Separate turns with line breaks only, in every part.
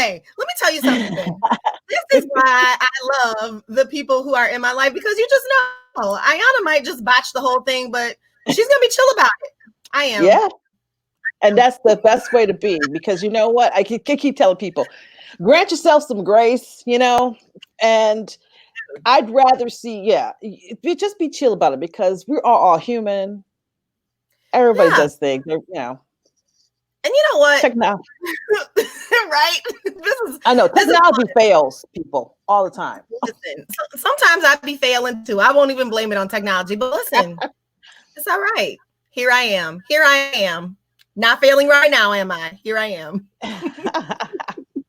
say, let me tell you something. This is why I love the people who are in my life, because you just know Ayana might just botch the whole thing, but she's gonna be chill about it. I am.
Yeah. And that's the best way to be, because you know what? I keep telling people, grant yourself some grace, and I'd rather see, just be chill about it, because we're all human. Everybody does things,
And you know what?
Technology.
Right?
I know technology fails people all the time.
Listen, sometimes I'd be failing too. I won't even blame it on technology, but listen, it's all right. Here I am. Not failing right now, am I? Here I am.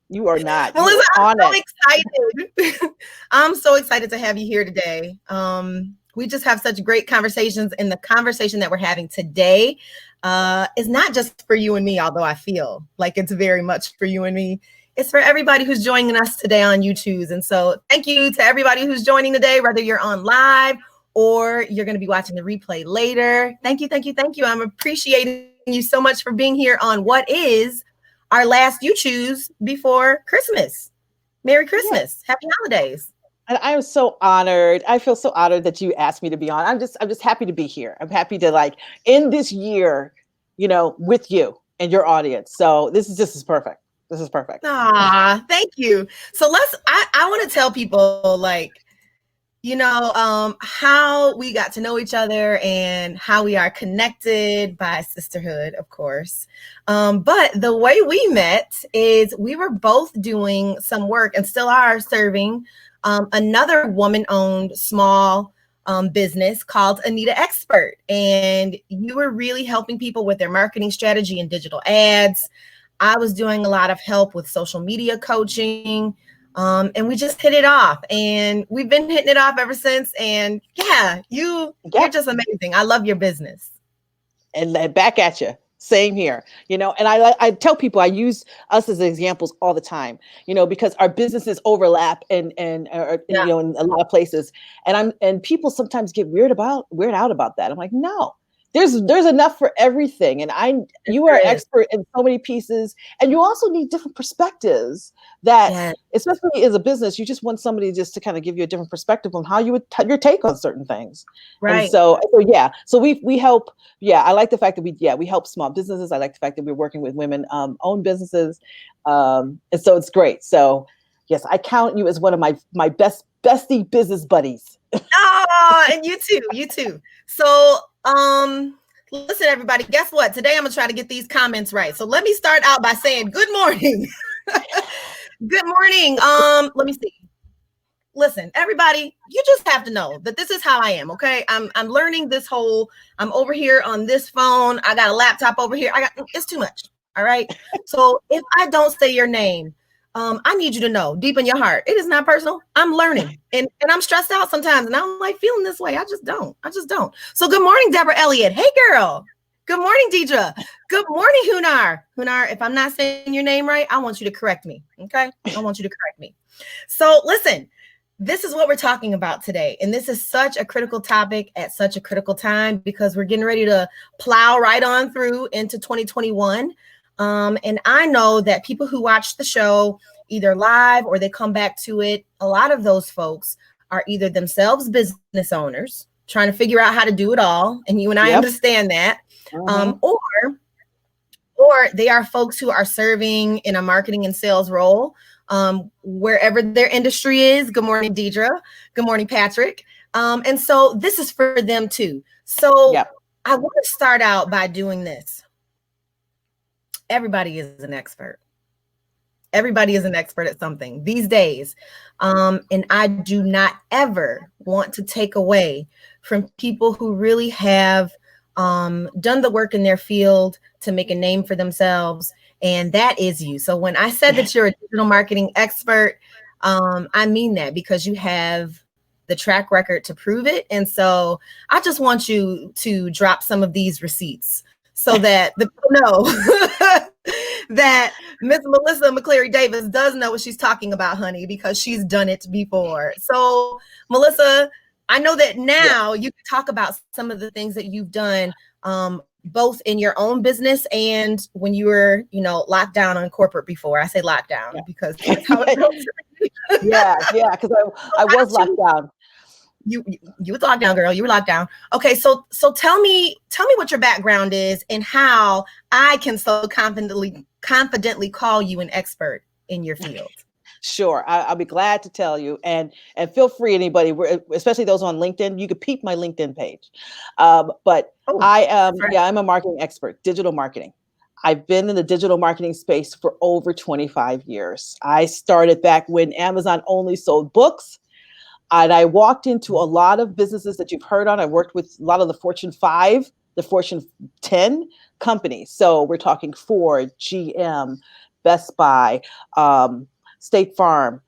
You are not.
Melissa, I'm so excited. I'm so excited to have you here today. We just have such great conversations, and the conversation that we're having today is not just for you and me, although I feel like it's very much for you and me. It's for everybody who's joining us today on YouTube. And so thank you to everybody who's joining today, whether you're on live or you're going to be watching the replay later. Thank you. I'm appreciating you so much for being here on what is our last You Choose before Christmas. Merry Christmas. Happy holidays.
And I am so honored. I feel so honored that you asked me to be on. I'm just happy to be here. I'm happy to end this year, with you and your audience. So this is perfect. This is perfect.
Ah, thank you. So I want to tell people how we got to know each other and how we are connected by sisterhood, of course. But the way we met is we were both doing some work and still are serving another woman-owned small business called Anita Expert. And you were really helping people with their marketing strategy and digital ads. I was doing a lot of help with social media coaching. And we just hit it off, and we've been hitting it off ever since. And you're just amazing. I love your business.
And back at you. Same here, and I tell people, I use us as examples all the time, because our businesses overlap and in a lot of places, and people sometimes get weird out about that. I'm like, no. There's enough for everything. And you are an expert in so many pieces, and you also need different perspectives that, especially as a business, you just want somebody just to kind of give you a different perspective on how you would your take on certain things. Right. And so we help. Yeah. I like the fact that we help small businesses. I like the fact that we're working with women owned businesses. And so it's great. So yes, I count you as one of my bestie business buddies.
Oh, and you too. So, listen, everybody, guess what? Today I'm gonna try to get these comments right. So let me start out by saying good morning. Good morning. Let me see. Listen, everybody, you just have to know that this is how I am. Okay. I'm learning this I'm over here on this phone. I got a laptop over here. It's too much. All right. So if I don't say your name, I need you to know deep in your heart, it is not personal. I'm learning and I'm stressed out sometimes, and I'm feeling this way. I just don't. So good morning, Deborah Elliott. Hey girl. Good morning, Deidre. Good morning, Hunar. If I'm not saying your name right, I want you to correct me. Okay. I want you to correct me. So listen, this is what we're talking about today. And this is such a critical topic at such a critical time, because we're getting ready to plow right on through into 2021. And I know that people who watch the show either live or they come back to it, a lot of those folks are either themselves business owners trying to figure out how to do it all. And you and I understand that. Or they are folks who are serving in a marketing and sales role, wherever their industry is. Good morning, Deidre. Good morning, Patrick. And so this is for them too. So I want to start out by doing this. Everybody is an expert. Everybody is an expert at something these days. And I do not ever want to take away from people who really have done the work in their field to make a name for themselves. And that is you. So when I said that you're a digital marketing expert, I mean that, because you have the track record to prove it. And so I just want you to drop some of these receipts so that the people know that Miss Melissa McClary Davis does know what she's talking about, honey, because she's done it before. So Melissa, I know that now you can talk about some of the things that you've done both in your own business and when you were, locked down on corporate before. I say lockdown because that's how it goes.
Yeah, yeah, because
So
I
why
was
don't
locked down.
you were locked down, girl. You were locked down. Okay, so tell me what your background is and how I can so confidently call you an expert in your field.
Sure, I'll be glad to tell you, and feel free, anybody, especially those on LinkedIn. You could peep my LinkedIn page, but
Oh,
I am,
right.
yeah, I'm a marketing expert, digital marketing. I've been in the digital marketing space for over 25 years. I started back when Amazon only sold books, and I walked into a lot of businesses that you've heard on. I worked with a lot of the Fortune 5, the Fortune 10 companies. So we're talking Ford, GM, Best Buy, State Farm,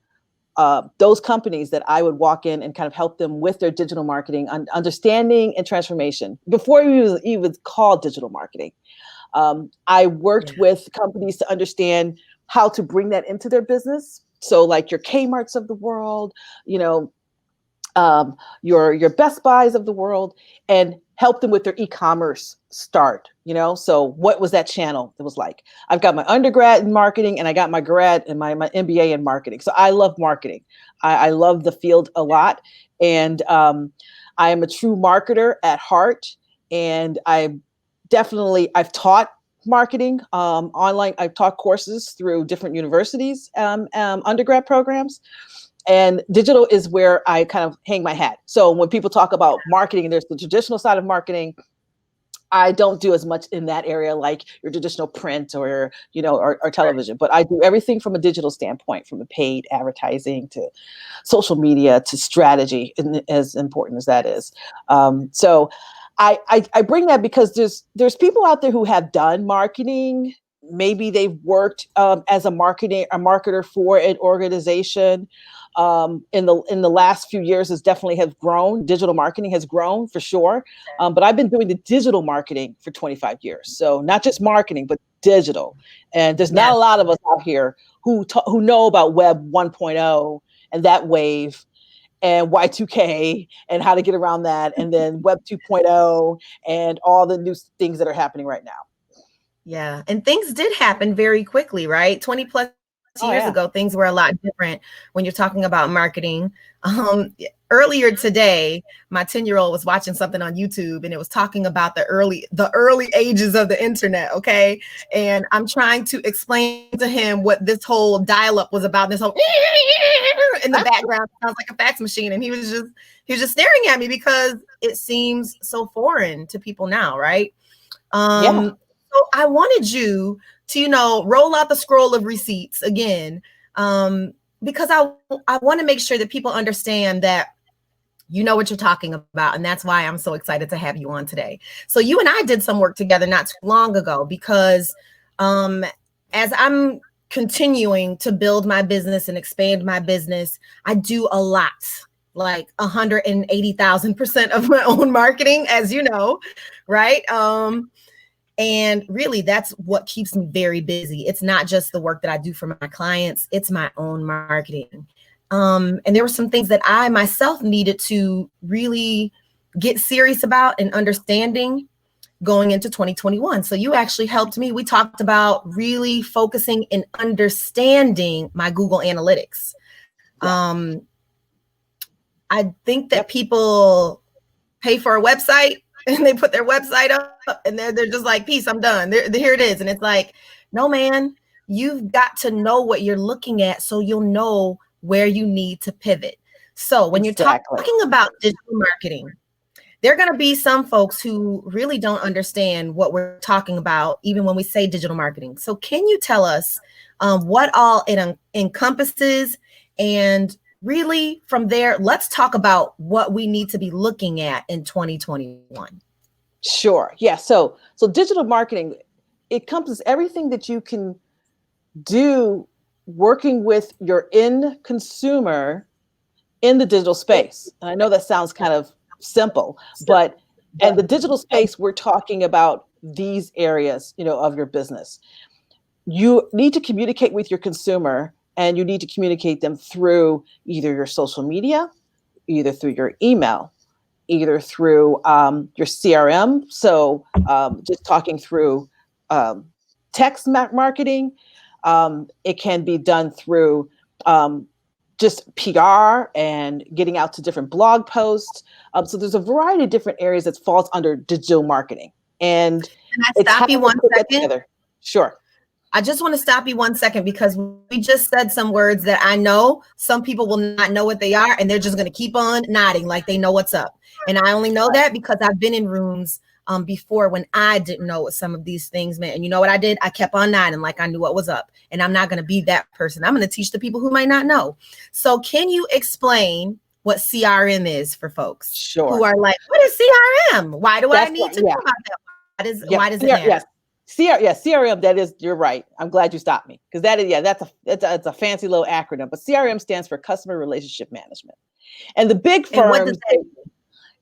those companies that I would walk in and kind of help them with their digital marketing, understanding and transformation before we even called digital marketing. I worked
Yeah.
with companies to understand how to bring that into their business. So like your Kmart's of the world, you know, your Best Buys of the world, and help them with their e-commerce start. So what was that channel? It was like, I've got my undergrad in marketing and I got my grad and my MBA in marketing. So I love marketing. I love the field a lot, and I am a true marketer at heart. And I've taught marketing online. I've taught courses through different universities, undergrad programs, and digital is where I kind of hang my hat. So when people talk about marketing, and there's the traditional side of marketing, I don't do as much in that area like your traditional print or television, but I do everything from a digital standpoint, from a paid advertising to social media to strategy, and as important as that is. So I bring that because there's people out there who have done marketing. Maybe they've worked as a marketer for an organization. In the last few years, has definitely have grown. Digital marketing has grown for sure. But I've been doing the digital marketing for 25 years. So not just marketing, but digital. And there's not
Yes.
a lot of us out here who know about Web 1.0 and that wave and Y2K and how to get around that, and then Web 2.0 and all the new things that are happening right now.
Yeah. And things did happen very quickly, right? 20 plus
Oh
years
yeah.
ago, things were a lot different when you're talking about marketing. Earlier today, my 10-year-old was watching something on YouTube and it was talking about the early ages of the internet. Okay. And I'm trying to explain to him what this whole dial-up was about, this whole in the background sounds like a fax machine. And he was just staring at me because it seems so foreign to people now, right?
Yeah.
So I wanted you to, roll out the scroll of receipts again, because I want to make sure that people understand that you know what you're talking about. And that's why I'm so excited to have you on today. So you and I did some work together not too long ago because as I'm continuing to build my business and expand my business, I do a lot, like 180,000% of my own marketing, as you know, right? And really, that's what keeps me very busy. It's not just the work that I do for my clients, it's my own marketing. And there were some things that I myself needed to really get serious about and understanding going into 2021. So you actually helped me. We talked about really focusing and understanding my Google Analytics.
Yeah.
I think that
Yep.
people pay for a website and they put their website up and they're just like, peace, I'm done. Here it is. And it's like, no, man, you've got to know what you're looking at so you'll know where you need to pivot. So when you're
Exactly.
talking about digital marketing, there are going to be some folks who really don't understand what we're talking about, even when we say digital marketing. So can you tell us what all it encompasses? And really from there, let's talk about what we need to be looking at in 2021.
Sure. Yeah. So digital marketing, it encompasses everything that you can do working with your end consumer in the digital space. And I know that sounds kind of simple, but and the digital space, we're talking about these areas, of your business. You need to communicate with your consumer, and you need to communicate them through either your social media, either through your email, either through your CRM. So just talking through text marketing. It can be done through just PR and getting out to different blog posts. So there's a variety of different areas that falls under digital marketing. And
Can I
it's how
stop you
we
one
put that
second?
together. Sure.
I just want to stop you 1 second because we just said some words that I know some people will not know what they are, and they're just going to keep on nodding like they know what's up. And I only know that because I've been in rooms before when I didn't know what some of these things meant. And you know what I did? I kept on nodding like I knew what was up. And I'm not going to be that person. I'm going to teach the people who might not know. So can you explain what CRM is for folks who are like, what is CRM? Why do I need to know about that? Why does it matter?
Yes. CRM, that is, you're right. I'm glad you stopped me because that is, that's a fancy little acronym, but CRM stands for Customer Relationship Management. And the big firms,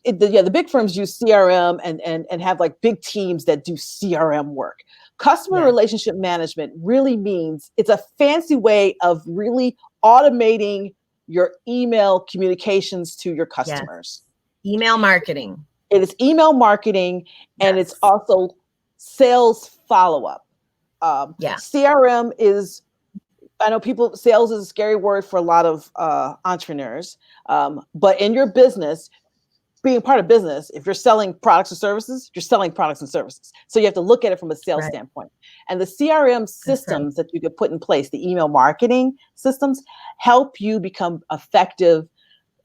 the big firms use CRM and have like big teams that do CRM work. Customer relationship management really means it's a fancy way of really automating your email communications to your customers.
Yes. Email marketing.
It is email marketing, and it's also sales follow-up. CRM is, I know sales is a scary word for a lot of entrepreneurs, but in your business, being part of business, if you're selling products or services, you're selling products and services. So you have to look at it from a sales standpoint. And the CRM systems that you could put in place, the email marketing systems, help you become effective.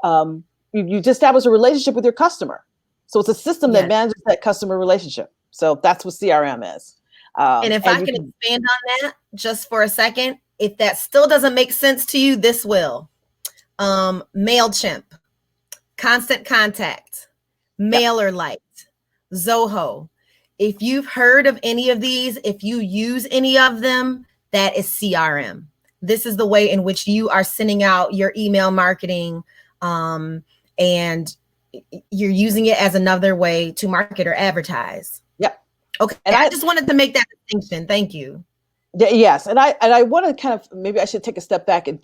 You just establish a relationship with your customer. So it's a system that manages that customer relationship. So that's what CRM is.
And if I can expand on that just for a second, if that still doesn't make sense to you, this will. MailChimp, Constant Contact, MailerLite, Zoho. If you've heard of any of these, if you use any of them, that is CRM. This is the way in which you are sending out your email marketing, and you're using it as another way to market or advertise.
Yep.
Okay. And I just wanted to make that distinction. Thank you.
Yes. And I want to kind of, maybe I should take a step back and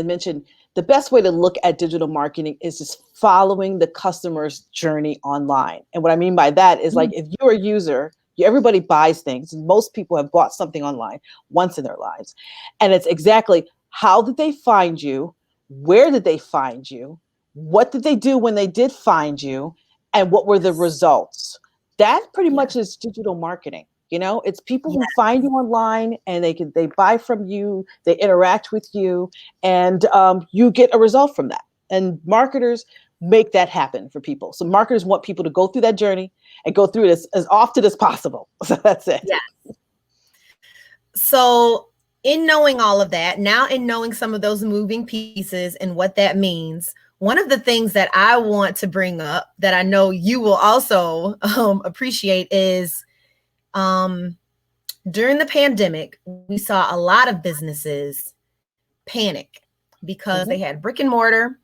mention the best way to look at digital marketing is just following the customer's journey online. And what I mean by that is like, if you're a user, everybody buys things. Most people have bought something online once in their lives. And it's exactly, how did they find you? Where did they find you? What did they do when they did find you? And what were the results? That pretty much is digital marketing. You know, it's people who find you online and they buy from you, they interact with you, and you get a result from that. And marketers make that happen for people. So marketers want people to go through that journey and go through it as often as possible. So that's it.
Yeah. So in knowing all of that, now in knowing some of those moving pieces and what that means, one of the things that I want to bring up that I know you will also appreciate is during the pandemic, we saw a lot of businesses panic because they had brick and mortar.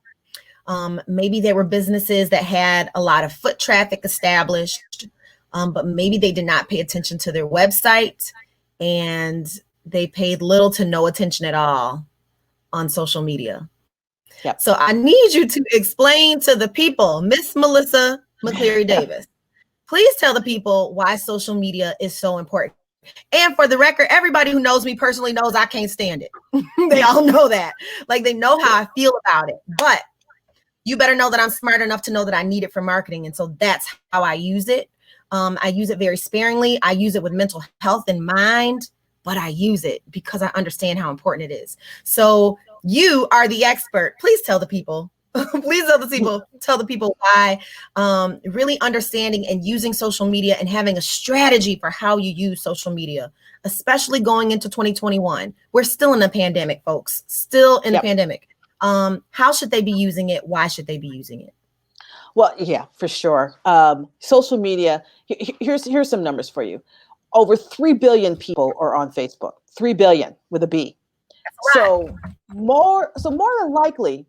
Maybe there were businesses that had a lot of foot traffic established, but maybe they did not pay attention to their website, and they paid little to no attention at all on social media.
Yep.
So I need you to explain to the people, Miss Melissa McClary Davis, please tell the people why social media is so important. And for the record, everybody who knows me personally knows I can't stand it. They all know that. Like, they know how I feel about it. But you better know that I'm smart enough to know that I need it for marketing. And so that's how I use it. I use it very sparingly. I use it with mental health in mind, but I use it because I understand how important it is. So you are the expert. Please tell the people. Please tell the people why really understanding and using social media and having a strategy for how you use social media, especially going into 2021. We're still in a pandemic, folks, still in a pandemic. How should they be using it? Why should they be using it?
Well, yeah, for sure. Social media, here's some numbers for you. Over 3 billion people are on Facebook, 3 billion with a B. So more than likely,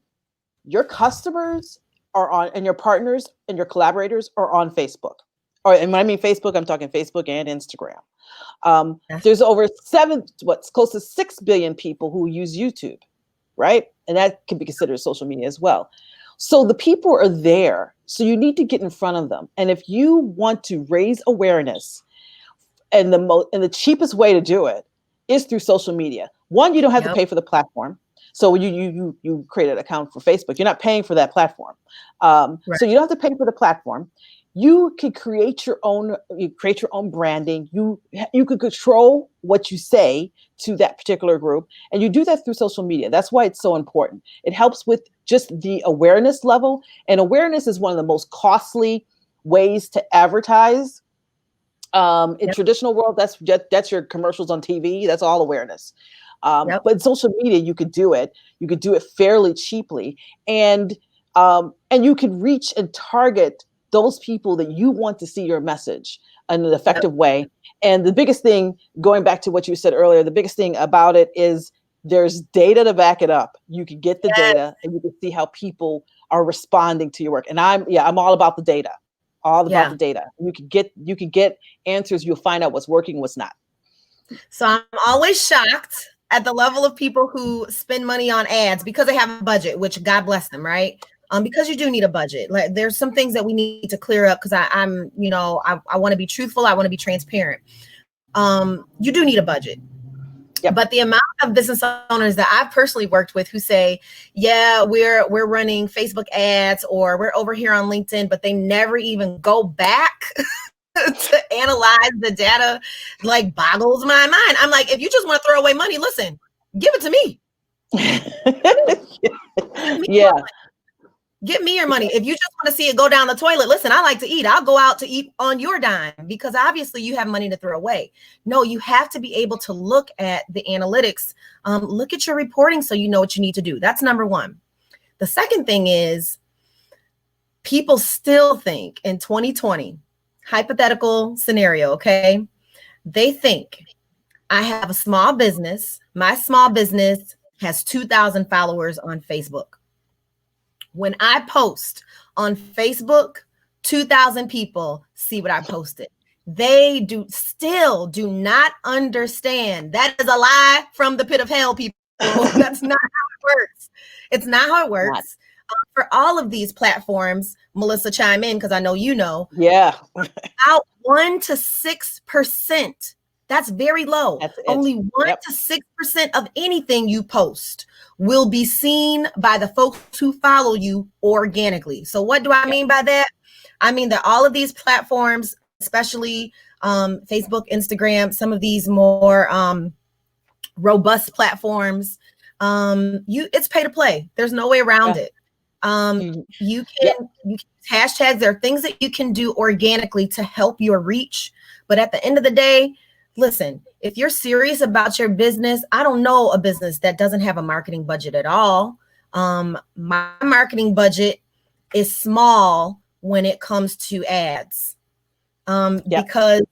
your customers are on, and your partners and your collaborators are on Facebook. And when I mean Facebook, I'm talking Facebook and Instagram. There's over close to 6 billion people who use YouTube, right? And that can be considered social media as well. So the people are there. So you need to get in front of them. And if you want to raise awareness, and the cheapest way to do it is through social media. One, you don't have to
Yep.
pay for the platform. So when you create an account for Facebook, you're not paying for that platform.
Right.
So you don't have to pay for the platform. You can create your own. You create your own branding. You can control what you say to that particular group, and you do that through social media. That's why it's so important. It helps with just the awareness level, and awareness is one of the most costly ways to advertise. In
Yep.
traditional world, that's your commercials on TV. That's all awareness.
Yep.
But in social media, you could do it. You could do it fairly cheaply, and you could reach and target those people that you want to see your message in an
Yep.
effective way. And the biggest thing, going back to what you said earlier, the biggest thing about it is there's data to back it up. You can get the
Yes.
data, and you can see how people are responding to your work. And I'm all about the data, all about
Yeah.
the data. You can get answers. You'll find out what's working, what's not.
So I'm always shocked at the level of people who spend money on ads because they have a budget, which God bless them, right? Because you do need a budget. Like there's some things that we need to clear up because I want to be truthful. I want to be transparent. You do need a budget.
Yep.
But the amount of business owners that I've personally worked with who say, yeah, we're running Facebook ads or we're over here on LinkedIn, but they never even go back to analyze the data, like boggles my mind. I'm like, if you just want to throw away money, listen, give it to me.
Yeah.
Give me your money. If you just want to see it go down the toilet, listen, I like to eat. I'll go out to eat on your dime because obviously you have money to throw away. No, you have to be able to look at the analytics, look at your reporting so you know what you need to do. That's number one. The second thing is people still think in 2020, hypothetical scenario, okay? They think I have a small business. My small business has 2,000 followers on Facebook. When I post on Facebook, 2,000 people see what I posted. They still do not understand. That is a lie from the pit of hell, people. That's not how it works. It's not how it works. For all of these platforms, Melissa, chime in because I know you know.
Yeah.
About 1 to 6%. That's very low. Only 1 to 6% of anything you post will be seen by the folks who follow you organically. So what do I mean by that? I mean that all of these platforms, especially Facebook, Instagram, some of these more robust platforms, it's pay to play. There's no way around it. You can hashtags. There are things that you can do organically to help your reach. But at the end of the day, listen, if you're serious about your business, I don't know a business that doesn't have a marketing budget at all. My marketing budget is small when it comes to ads. Because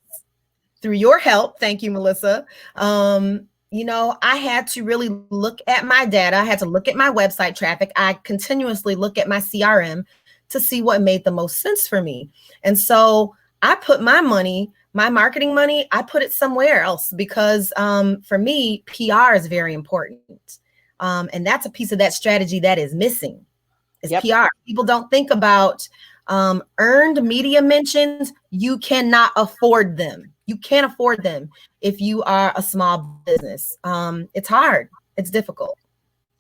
through your help, thank you, Melissa, I had to really look at my data. I had to look at my website traffic. I continuously look at my CRM to see what made the most sense for me. And so I put my money, my marketing money, I put it somewhere else because for me, PR is very important. And that's a piece of that strategy that is missing is PR. People don't think about earned media mentions. You cannot afford them. You can't afford them if you are a small business. It's hard. It's difficult.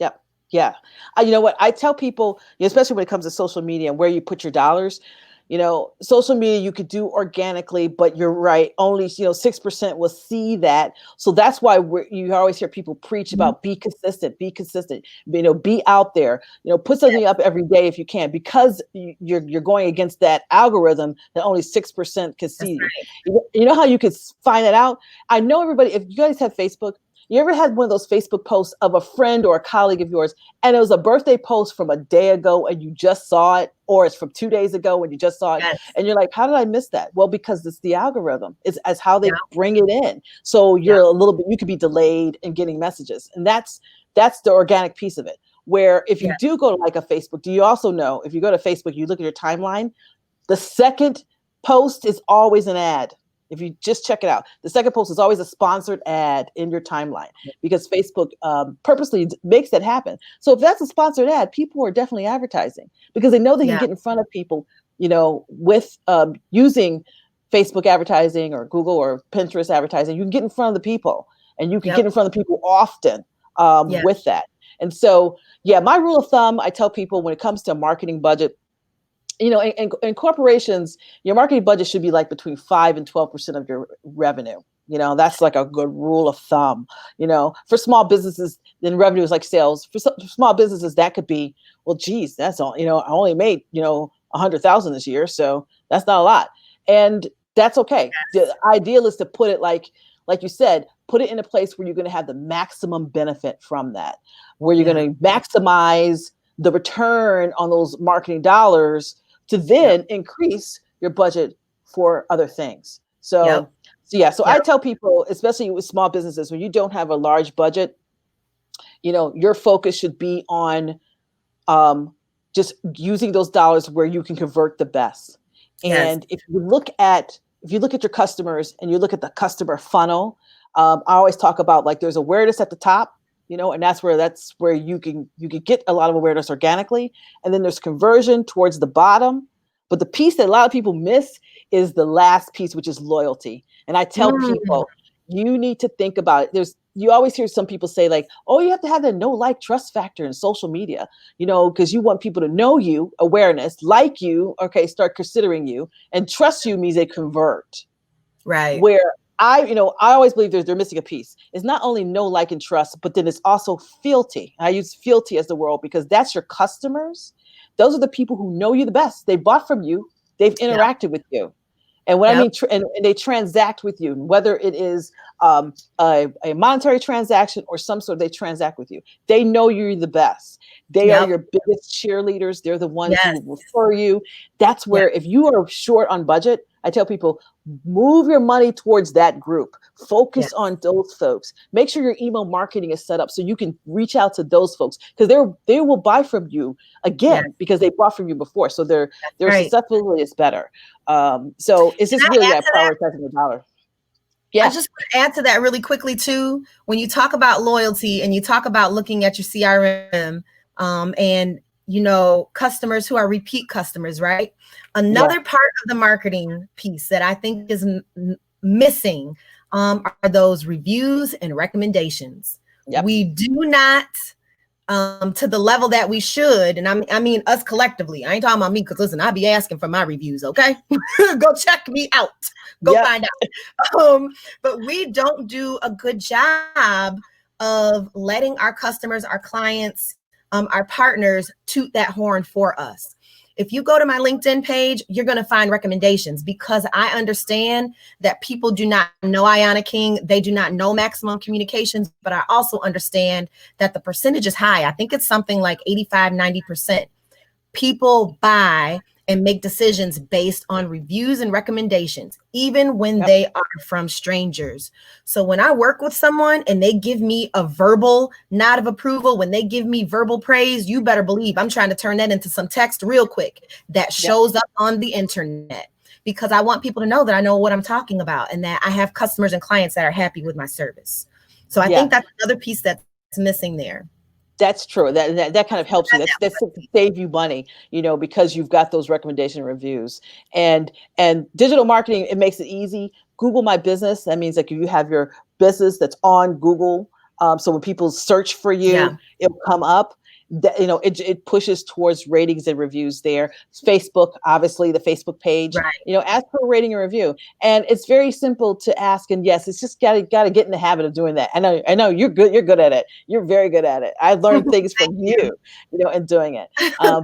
Yep. Yeah. You know what? I tell people, especially when it comes to social media and where you put your dollars, social media you could do organically, but you're right. Only, 6% will see that. So that's why you always hear people preach about be consistent, be out there, put something up every day if you can, because you're going against that algorithm that only 6% can see. Right. You know how you could find that out? I know everybody, if you guys have Facebook, you ever had one of those Facebook posts of a friend or a colleague of yours, and it was a birthday post from a day ago and you just saw it, or it's from 2 days ago and you just saw it, and you're like, how did I miss that? Well, because it's the algorithm. It's as how they bring it in. So you're a little bit, you could be delayed in getting messages. And that's the organic piece of it. Where if you do go to like a Facebook, do you also know, if you go to Facebook, you look at your timeline, the second post is always an ad. If you just check it out, the second post is always a sponsored ad in your timeline because Facebook purposely makes that happen. So if that's a sponsored ad, people are definitely advertising because they know they can get in front of people, with using Facebook advertising or Google or Pinterest advertising. You can get in front of the people, and you can get in front of people often with that. And so, my rule of thumb, I tell people when it comes to a marketing budget, in corporations, your marketing budget should be like between 5 and 12% of your revenue. That's like a good rule of thumb. For small businesses, then revenue is like sales. For small businesses, that could be, well, geez, that's all. I only made 100,000 this year, so that's not a lot, and that's okay. The ideal is to put it like you said, put it in a place where you're going to have the maximum benefit from that, where you're going to maximize the return on those marketing dollars to then increase your budget for other things. So I tell people, especially with small businesses, when you don't have a large budget, your focus should be on just using those dollars where you can convert the best. And if you look at your customers and you look at the customer funnel, I always talk about like there's awareness at the top, and that's where you can get a lot of awareness organically. And then there's conversion towards the bottom. But the piece that a lot of people miss is the last piece, which is loyalty. And I tell people, you need to think about it. You always hear some people say like, oh, you have to have the know, like, trust factor in social media, because you want people to know you, awareness, like you, okay, start considering you, and trust you means they convert.
Right.
Where I always believe they're missing a piece. It's not only know, like, and trust, but then it's also fealty. I use fealty as the word because that's your customers. Those are the people who know you the best. They bought from you. They've interacted with you. And what I mean, and they transact with you, whether it is a monetary transaction or some sort, they transact with you. They know you're the best. They are your biggest cheerleaders. They're the ones who will refer you. That's where if you are short on budget, I tell people, move your money towards that group. Focus on those folks. Make sure your email marketing is set up so you can reach out to those folks because they will buy from you again because they bought from you before. So their susceptibility is better. So it's just really prioritizing the dollar.
Yeah. I just want to add to that really quickly too. When you talk about loyalty and you talk about looking at your CRM and customers who are repeat customers, right? Another part of the marketing piece that I think is missing are those reviews and recommendations. We do not to the level that we should. And I mean us collectively. I ain't talking about me because listen, I be asking for my reviews, okay? Go check me out. Go find out. But we don't do a good job of letting our customers, our clients, our partners toot that horn for us. If you go to my LinkedIn page, you're going to find recommendations because I understand that people do not know Ayana King. They do not know Maximum Communications, but I also understand that the percentage is high. I think it's something like 85, 90%. People buy and make decisions based on reviews and recommendations, even when they are from strangers. So when I work with someone and they give me a verbal nod of approval, when they give me verbal praise, you better believe I'm trying to turn that into some text real quick that shows up on the internet because I want people to know that I know what I'm talking about and that I have customers and clients that are happy with my service. So I think that's another piece that's missing there.
That's true. That kind of helps you. That's to save you money, because you've got those recommendation reviews and digital marketing. It makes it easy. Google My Business. That means like you have your business that's on Google. So when people search for you, it'll come up. It pushes towards ratings and reviews there. Facebook, obviously the Facebook page, ask for a rating and review. And it's very simple to ask. And yes, it's just got to get in the habit of doing that. I know you're good. You're good at it. You're very good at it. I learned things from you, and doing it. But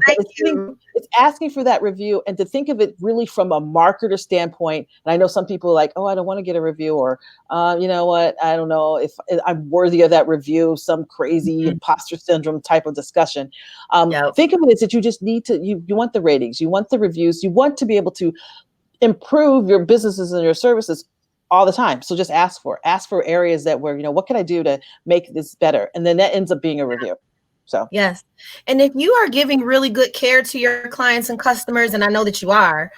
it's asking for that review and to think of it really from a marketer standpoint. And I know some people are like, oh, I don't want to get a review or, you know what? I don't know if I'm worthy of that review, some crazy imposter syndrome type of discussion. Think of it as that you just need to, you want the ratings, you want the reviews, you want to be able to improve your businesses and your services all the time. So just ask for areas that where, what can I do to make this better? And then that ends up being a review. So,
yes. And if you are giving really good care to your clients and customers, and I know that you are,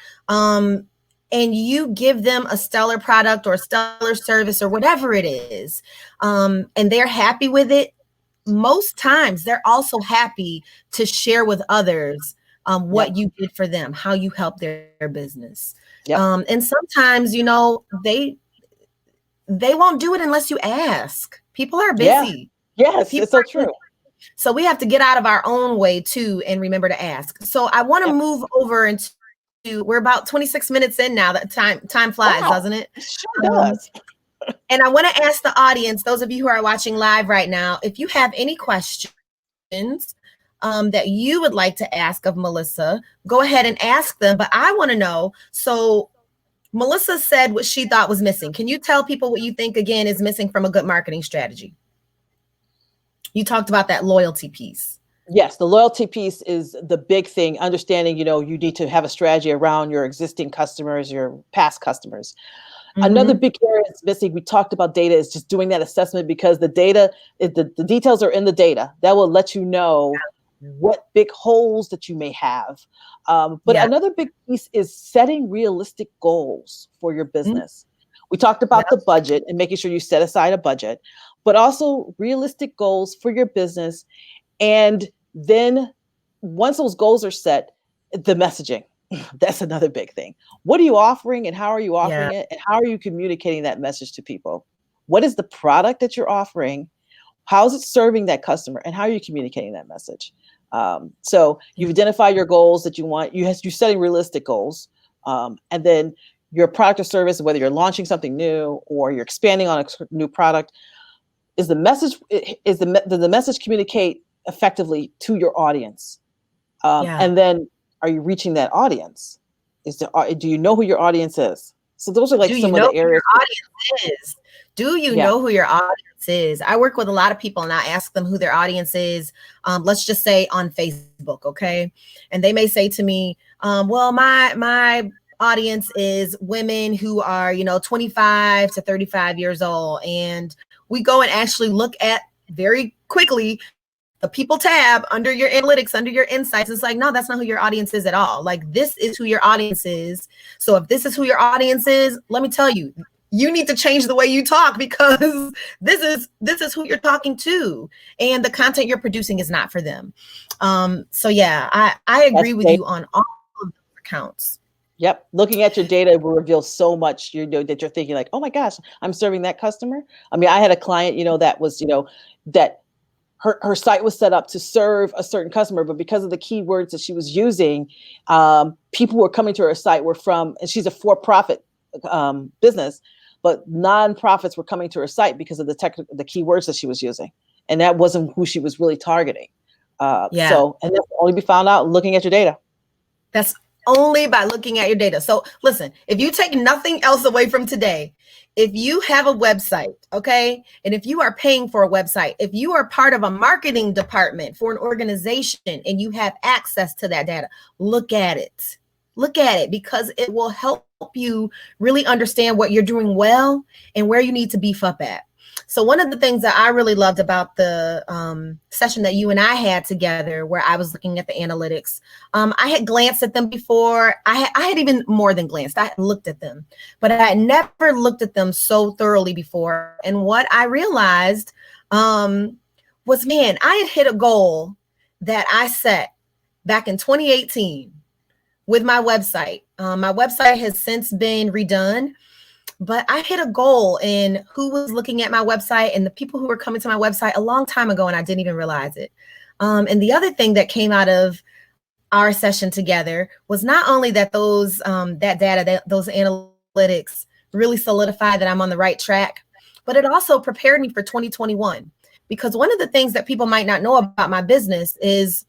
and you give them a stellar product or a stellar service or whatever it is, and they're happy with it, most times they're also happy to share with others what you did for them, how you helped their business. And sometimes, they won't do it unless you ask. People are busy.
Yes, it's so true.
So we have to get out of our own way too and remember to ask. So I want to move over into, we're about 26 minutes in now. That time flies, doesn't it?
It sure does.
And I want to ask the audience, those of you who are watching live right now, if you have any questions that you would like to ask of Melissa, go ahead and ask them. But I want to know, so Melissa said what she thought was missing. Can you tell people what you think, again, is missing from a good marketing strategy? You talked about that loyalty piece.
Yes, the loyalty piece is the big thing. Understanding, you need to have a strategy around your existing customers, your past customers. Another big area that's missing, we talked about data, is just doing that assessment, because the data, the details are in the data. That will let you know what big holes that you may have. But another big piece is setting realistic goals for your business. We talked about the budget and making sure you set aside a budget, but also realistic goals for your business. And then once those goals are set, the messaging. That's another big thing. What are you offering, and how are you offering it? And how are you communicating that message to people? What is the product that you're offering? How is it serving that customer? And how are you communicating that message? So you've identified your goals that you want. You're setting realistic goals. And then your product or service, whether you're launching something new or you're expanding on a new product, does the message communicate effectively to your audience? And then, are you reaching that audience? Do you know who your audience is? So those are like some of the areas.
Do you know who your audience is? I work with a lot of people and I ask them who their audience is. Let's just say on Facebook, okay? And they may say to me, well, my audience is women who are, 25 to 35 years old. And we go and actually look at very quickly the people tab under your analytics, under your insights. It's like, no, that's not who your audience is at all. Like, this is who your audience is. So if this is who your audience is, let me tell you, you need to change the way you talk, because this is who you're talking to, and the content you're producing is not for them. So yeah, I agree with you on all of those accounts.
Yep. Looking at your data will reveal so much, that you're thinking like, oh my gosh, I'm serving that customer. I mean, I had a client, that was, that her site was set up to serve a certain customer, but because of the keywords that she was using, people who were coming to her site were from, and she's a for-profit business, but nonprofits were coming to her site because of the keywords that she was using. And that wasn't who she was really targeting. So, and that's only be found out looking at your data.
That's only by looking at your data. So listen, if you take nothing else away from today, if you have a website, okay, and if you are paying for a website, if you are part of a marketing department for an organization and you have access to that data, look at it. Look at it, because it will help you really understand what you're doing well and where you need to beef up at. So one of the things that I really loved about the session that you and I had together, where I was looking at the analytics, I had glanced at them before. I had even more than glanced. I had looked at them, but I had never looked at them so thoroughly before. And what I realized was, man, I had hit a goal that I set back in 2018 with my website. My website has since been redone. But I hit a goal in who was looking at my website and the people who were coming to my website a long time ago, and I didn't even realize it. And the other thing that came out of our session together was not only that those that data, those analytics really solidified that I'm on the right track, but it also prepared me for 2021. Because one of the things that people might not know about my business is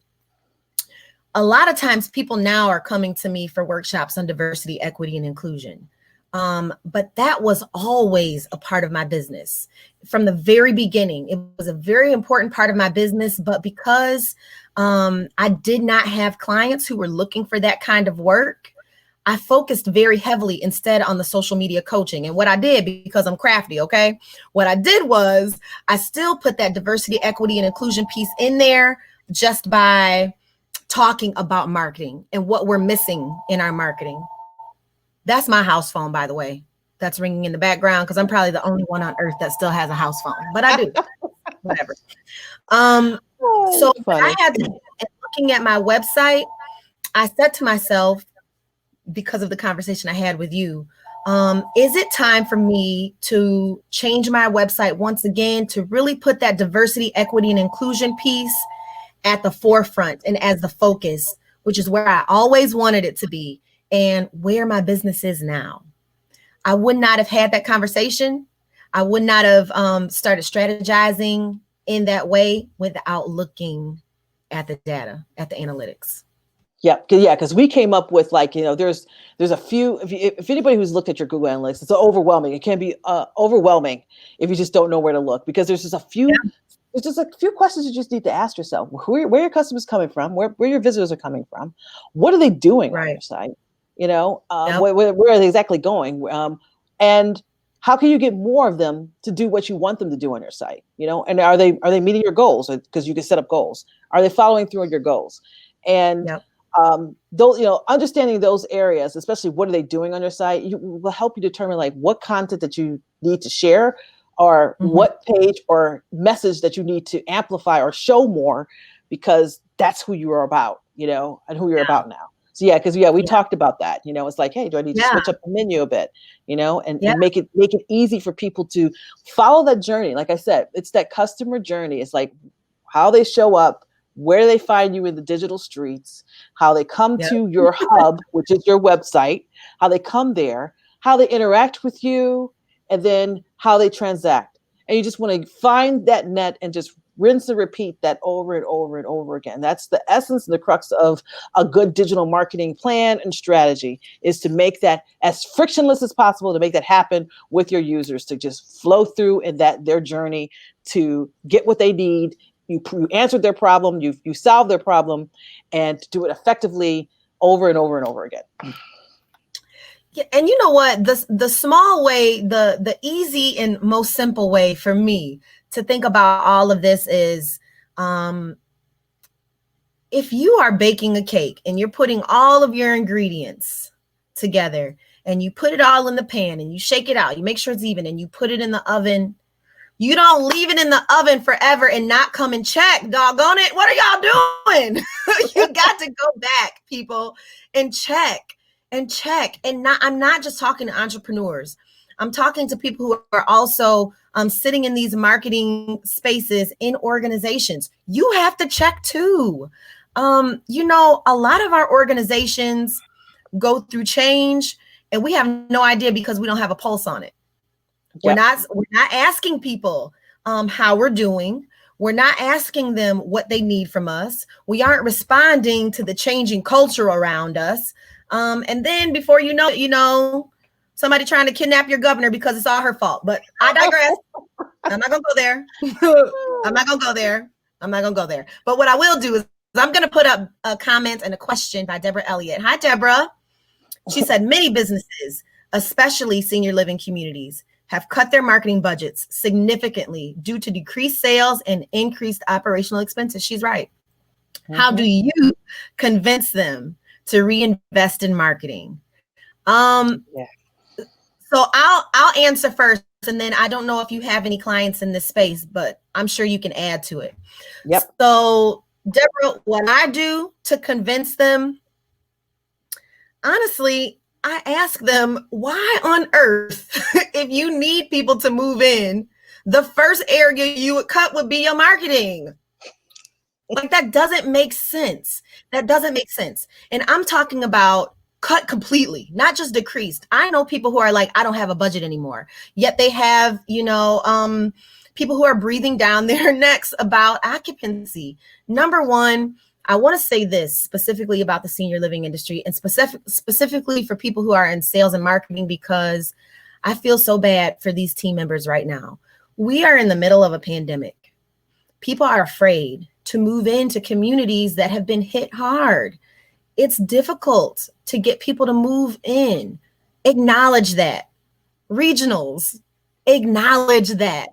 a lot of times people now are coming to me for workshops on diversity, equity, and inclusion. But that was always a part of my business from the very beginning. It was a very important part of my business, but because I did not have clients who were looking for that kind of work, I focused very heavily instead on the social media coaching. And what I did, because I'm crafty, okay, what I did was I still put that diversity, equity, and inclusion piece in there just by talking about marketing and what we're missing in our marketing. That's my house phone, by the way. That's ringing in the background because I'm probably the only one on earth that still has a house phone, but I do. Whatever. So when I had to, looking at my website, I said to myself, because of the conversation I had with you, is it time for me to change my website once again to really put that diversity, equity, and inclusion piece at the forefront and as the focus, which is where I always wanted it to be and where my business is now? I would not have had that conversation. I would not have started strategizing in that way without looking at the data, at the analytics.
Yeah, because we came up with, like, there's a few. If anybody who's looked at your Google Analytics, it's overwhelming. It can be overwhelming if you just don't know where to look, because there's just a few. Yeah. There's just a few questions you just need to ask yourself: where your customers coming from, where your visitors are coming from, what are they doing on your site? Where are they exactly going? And how can you get more of them to do what you want them to do on your site? And are they meeting your goals? Because you can set up goals. Are they following through on your goals? And those, understanding those areas, especially what are they doing on your site, will help you determine like what content that you need to share, or what page or message that you need to amplify or show more, because that's who you are about, and who you're about now. So we talked about that. It's like, hey, do I need to switch up the menu a bit, and make it easy for people to follow that journey? Like I said, it's that customer journey. It's like how they show up, where they find you in the digital streets, how they come to your hub, which is your website, how they come there, how they interact with you, and then how they transact. And you just want to find that net and just rinse and repeat that over and over and over again. That's the essence and the crux of a good digital marketing plan and strategy, is to make that as frictionless as possible, to make that happen with your users, to just flow through in their journey to get what they need. You answered their problem, you solved their problem, and to do it effectively over and over and over again.
Yeah, and you know what? The small way, the easy and most simple way for me to think about all of this is, if you are baking a cake and you're putting all of your ingredients together and you put it all in the pan and you shake it out, you make sure it's even, and you put it in the oven. You don't leave it in the oven forever and not come and check, doggone it. What are y'all doing? You got to go back, people, and check. And I'm not just talking to entrepreneurs. I'm talking to people who are also sitting in these marketing spaces in organizations. You have to check too. A lot of our organizations go through change and we have no idea because we don't have a pulse on it. Yep. We're not asking people how we're doing. We're not asking them what they need from us. We aren't responding to the changing culture around us. And then before you know, somebody trying to kidnap your governor because it's all her fault. But I digress. I'm not gonna go there. I'm not gonna go there. But what I will do is I'm gonna put up a comment and a question by Deborah Elliott. Hi, Deborah. She said many businesses, especially senior living communities, have cut their marketing budgets significantly due to decreased sales and increased operational expenses. She's right. How do you convince them to reinvest in marketing? So I'll answer first, and then I don't know if you have any clients in this space, but I'm sure you can add to it.
Yep.
So Deborah, what I do to convince them, honestly, I ask them, why on earth, if you need people to move in, the first area you would cut would be your marketing? Like, that doesn't make sense. And I'm talking about cut completely, not just decreased. I know people who are like, I don't have a budget anymore. Yet they have, people who are breathing down their necks about occupancy. Number one, I want to say this specifically about the senior living industry, and specifically for people who are in sales and marketing, because I feel so bad for these team members right now. We are in the middle of a pandemic. People are afraid to move into communities that have been hit hard. It's difficult to get people to move in. Acknowledge that. Regionals, acknowledge that.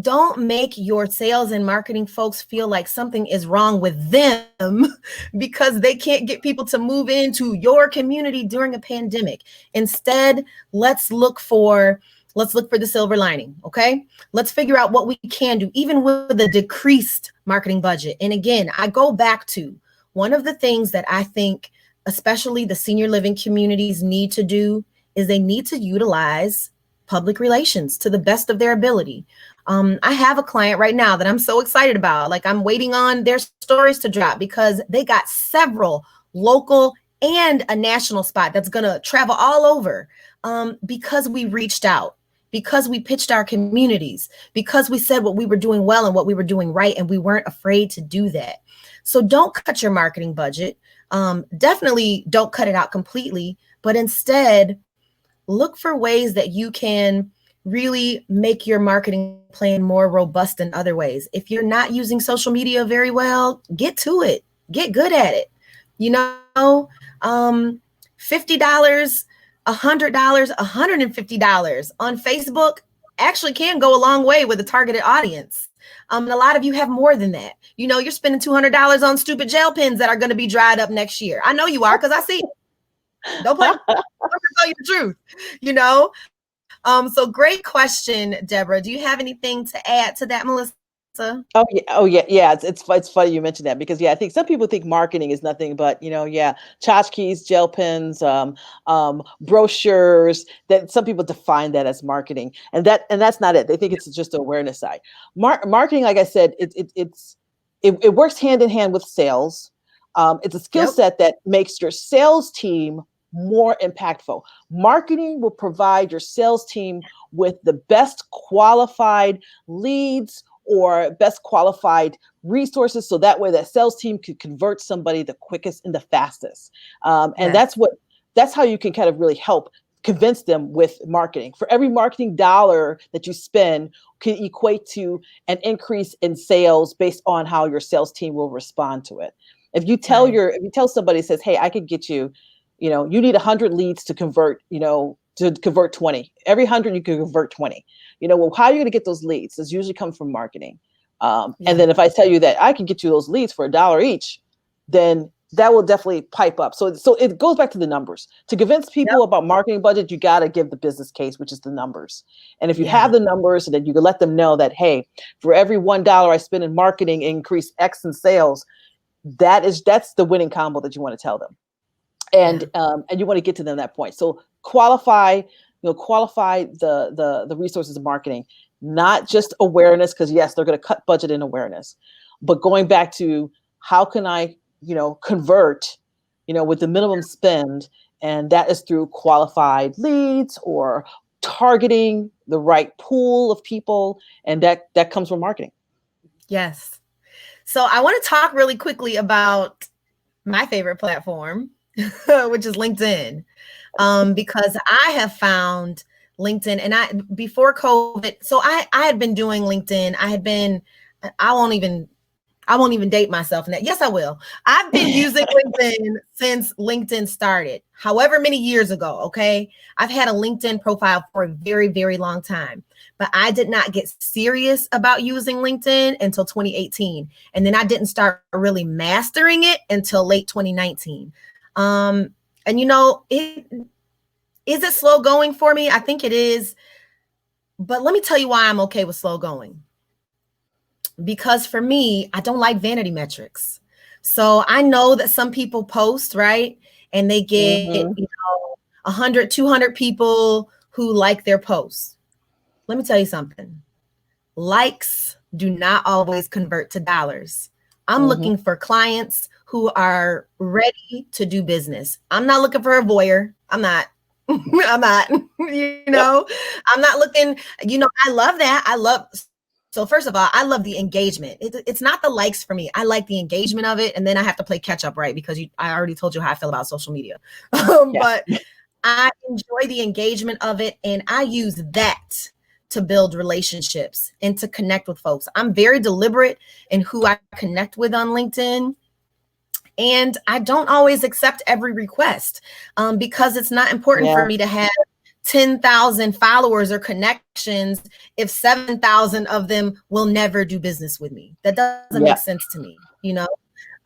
Don't make your sales and marketing folks feel like something is wrong with them because they can't get people to move into your community during a pandemic. Instead, let's look for the silver lining, okay? Let's figure out what we can do, even with a decreased marketing budget. And again, I go back to one of the things that I think, especially the senior living communities need to do, is they need to utilize public relations to the best of their ability. I have a client right now that I'm so excited about. Like, I'm waiting on their stories to drop because they got several local and a national spot that's going to travel all over, because we reached out, because we pitched our communities, because we said what we were doing well and what we were doing right, and we weren't afraid to do that. So don't cut your marketing budget. Definitely don't cut it out completely, but instead look for ways that you can really make your marketing plan more robust in other ways. If you're not using social media very well, get to it, get good at it. You know, $50, $100, $150 on Facebook actually can go a long way with a targeted audience. And a lot of you have more than that. You know, you're spending $200 on stupid gel pens that are going to be dried up next year. I know you are, because I see it. Don't play. I'm going to tell you the truth, you know? So great question, Deborah. Do you have anything to add to that, Melissa?
Oh yeah. It's funny you mentioned that, because I think some people think marketing is nothing but tchotchkes, gel pens, brochures. That some people define that as marketing, and that's not it. They think it's just the awareness side. Marketing, like I said, it works hand in hand with sales. It's a skill set that makes your sales team more impactful. Marketing will provide your sales team with the best qualified leads or best qualified resources, so that way that sales team could convert somebody the quickest and the fastest. And that's how you can kind of really help convince them with marketing. For every marketing dollar that you spend can equate to an increase in sales based on how your sales team will respond to it. If you tell somebody, says, hey, I could get you, you need 100 leads to convert, to convert 20. Every 100 you can convert 20. Well, how are you going to get those leads? Those usually come from marketing. And then if I tell you that I can get you those leads for $1 each, then that will definitely pipe up. So it goes back to the numbers. To convince people about marketing budget, you got to give the business case, which is the numbers. And if you have the numbers, so that you can let them know that, hey, for every $1 I spend in marketing, increase X in sales, that's the winning combo that you want to tell them. And you want to get to them that point. So qualify the resources of marketing, not just awareness, because yes, they're going to cut budget in awareness, but going back to how can I, convert, with the minimum spend, and that is through qualified leads or targeting the right pool of people, and that comes from marketing.
Yes. So I want to talk really quickly about my favorite platform, which is LinkedIn, because I have found LinkedIn, and before COVID, so I had been doing LinkedIn. I won't even date myself in that. Yes, I will. I've been using LinkedIn since LinkedIn started, however many years ago. Okay. I've had a LinkedIn profile for a very, very long time, but I did not get serious about using LinkedIn until 2018. And then I didn't start really mastering it until late 2019. And is it slow going for me? I think it is. But let me tell you why I'm okay with slow going. Because for me, I don't like vanity metrics. So I know that some people post, right? And they get, 100, 200 people who like their posts. Let me tell you something. Likes do not always convert to dollars. I'm looking for clients who are ready to do business. I'm not looking for a voyeur. I'm not, I'm not looking, I love that. So first of all, I love the engagement. It's not the likes for me. I like the engagement of it. And then I have to play catch up, right? Because I already told you how I feel about social media. But I enjoy the engagement of it. And I use that to build relationships and to connect with folks. I'm very deliberate in who I connect with on LinkedIn. And I don't always accept every request because it's not important for me to have 10,000 followers or connections if 7,000 of them will never do business with me? That doesn't make sense to me, you know?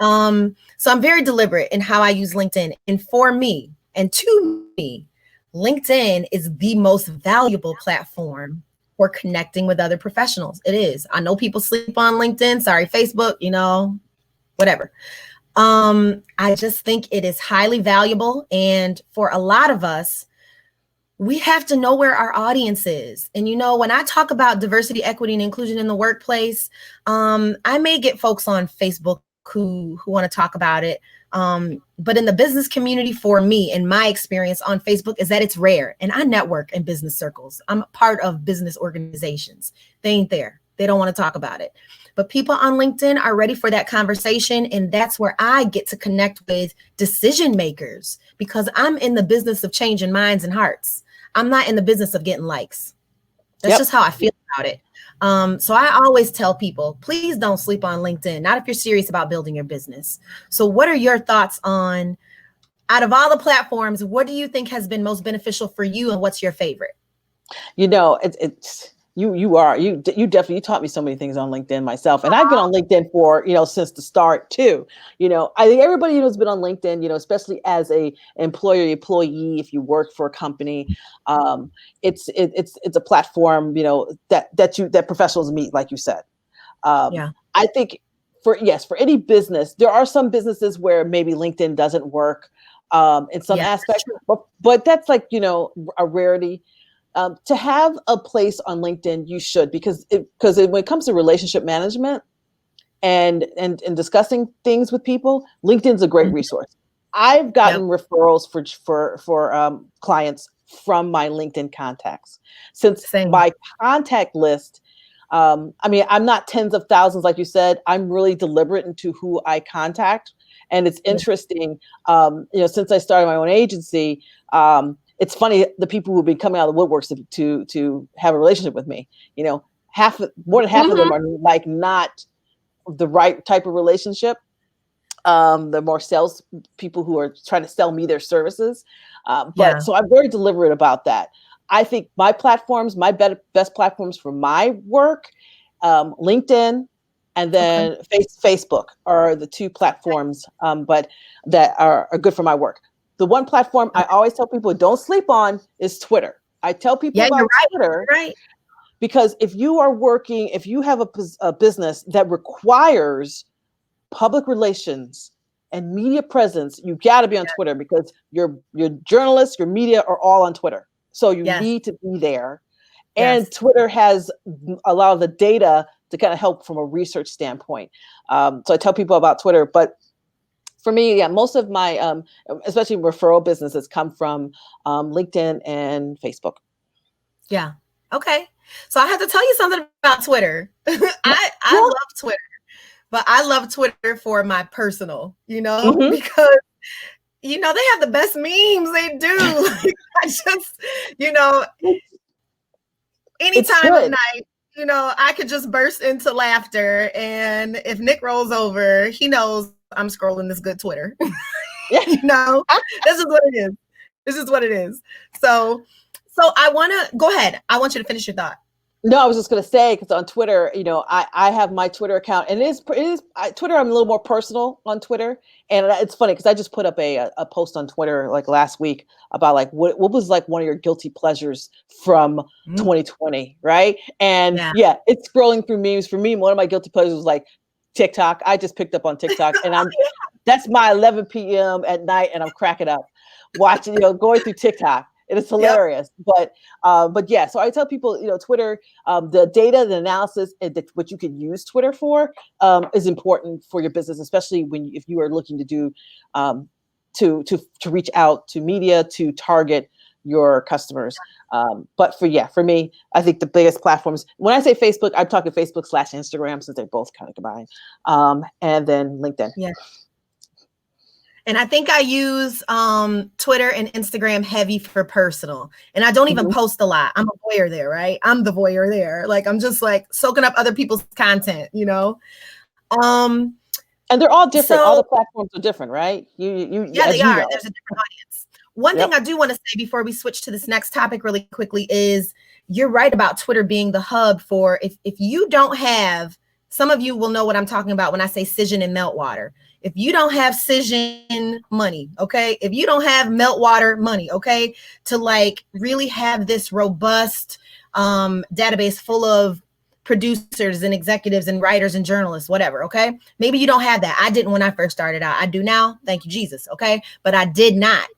So I'm very deliberate in how I use LinkedIn. And for me and to me, LinkedIn is the most valuable platform for connecting with other professionals. It is. I know people sleep on LinkedIn. Sorry, Facebook, you know, whatever. I just think it is highly valuable. And for a lot of us, we have to know where our audience is. And, you know, when I talk about diversity, equity, and inclusion in the workplace, I may get folks on Facebook who want to talk about it. But in the business community, for me, in my experience on Facebook, is that it's rare. And I network in business circles. I'm part of business organizations. They ain't there. They don't want to talk about it. But people on LinkedIn are ready for that conversation. And that's where I get to connect with decision makers, because I'm in the business of changing minds and hearts. I'm not in the business of getting likes. That's just how I feel about it. So I always tell people, please don't sleep on LinkedIn, not if you're serious about building your business. So what are your thoughts on, out of all the platforms, what do you think has been most beneficial for you, and what's your favorite?
You know, you definitely taught me so many things on LinkedIn myself. And I've been on LinkedIn for, you know, since the start too. You know, I think everybody who's been on LinkedIn, you know, especially as a employee, if you work for a company, it's a platform, you know, that professionals meet, like you said. I think for any business, there are some businesses where maybe LinkedIn doesn't work in some aspects, but that's like, you know, a rarity. To have a place on LinkedIn, you should, because when it comes to relationship management and discussing things with people, LinkedIn's a great resource. I've gotten referrals for clients from my LinkedIn contacts. Since my contact list, I mean, I'm not tens of thousands, like you said. I'm really deliberate into who I contact. And it's interesting, you know, since I started my own agency, it's funny, the people who've been coming out of the woodworks to have a relationship with me, you know, more than half of them are like not the right type of relationship. They're more sales people who are trying to sell me their services. So I'm very deliberate about that. I think my platforms, my best platforms for my work, LinkedIn and then Facebook are the two platforms, but that are good for my work. The one platform I always tell people don't sleep on is Twitter. I tell people about Twitter because if you have a business that requires public relations and media presence, you got to be on Twitter, because your journalists, your media are all on Twitter. So you need to be there. And Twitter has a lot of the data to kind of help from a research standpoint. So I tell people about Twitter, but for me, most of my, especially referral businesses, come from LinkedIn and Facebook.
Yeah. Okay. So I have to tell you something about Twitter. I love Twitter, but I love Twitter for my personal, you know, because, you know, they have the best memes. They do. I just, you know, any time of night, you know, I could just burst into laughter. And if Nick rolls over, he knows I'm scrolling this good Twitter. You know, this is what it is. This is what it is. So I want to go ahead. I want you to finish your thought.
No, I was just going to say, because on Twitter, you know, I have my Twitter account, and it is Twitter. I'm a little more personal on Twitter, and it's funny because I just put up a post on Twitter like last week about like what was like one of your guilty pleasures from 2020, right? And it's scrolling through memes. For me, one of my guilty pleasures was like TikTok. I just picked up on TikTok, and that's my 11 p.m. at night, and I'm cracking up watching, you know, going through TikTok. It is hilarious, but yeah. So I tell people, you know, Twitter, the data, the analysis, and what you can use Twitter for is important for your business, especially if you are looking to do to reach out to media to target your customers. But for me, I think the biggest platforms. When I say Facebook, I'm talking Facebook / Instagram, since they're both kind of combined, and then LinkedIn.
Yeah. And I think I use Twitter and Instagram heavy for personal. And I don't even post a lot. I'm a voyeur there, right? I'm the voyeur there. Like, I'm just like soaking up other people's content, you know?
And they're all different. All the platforms are different, right?
They are. There's a different audience. One thing
Yep.
I do want to say before we switch to this next topic really quickly is you're right about Twitter being the hub for if you don't have, some of you will know what I'm talking about when I say Cision and Meltwater. If you don't have Cision money, okay, if you don't have Meltwater money, okay, to like really have this robust database full of producers and executives and writers and journalists, whatever, okay, maybe you don't have that. I didn't when I first started out. I do now, thank you Jesus, okay, but I did not.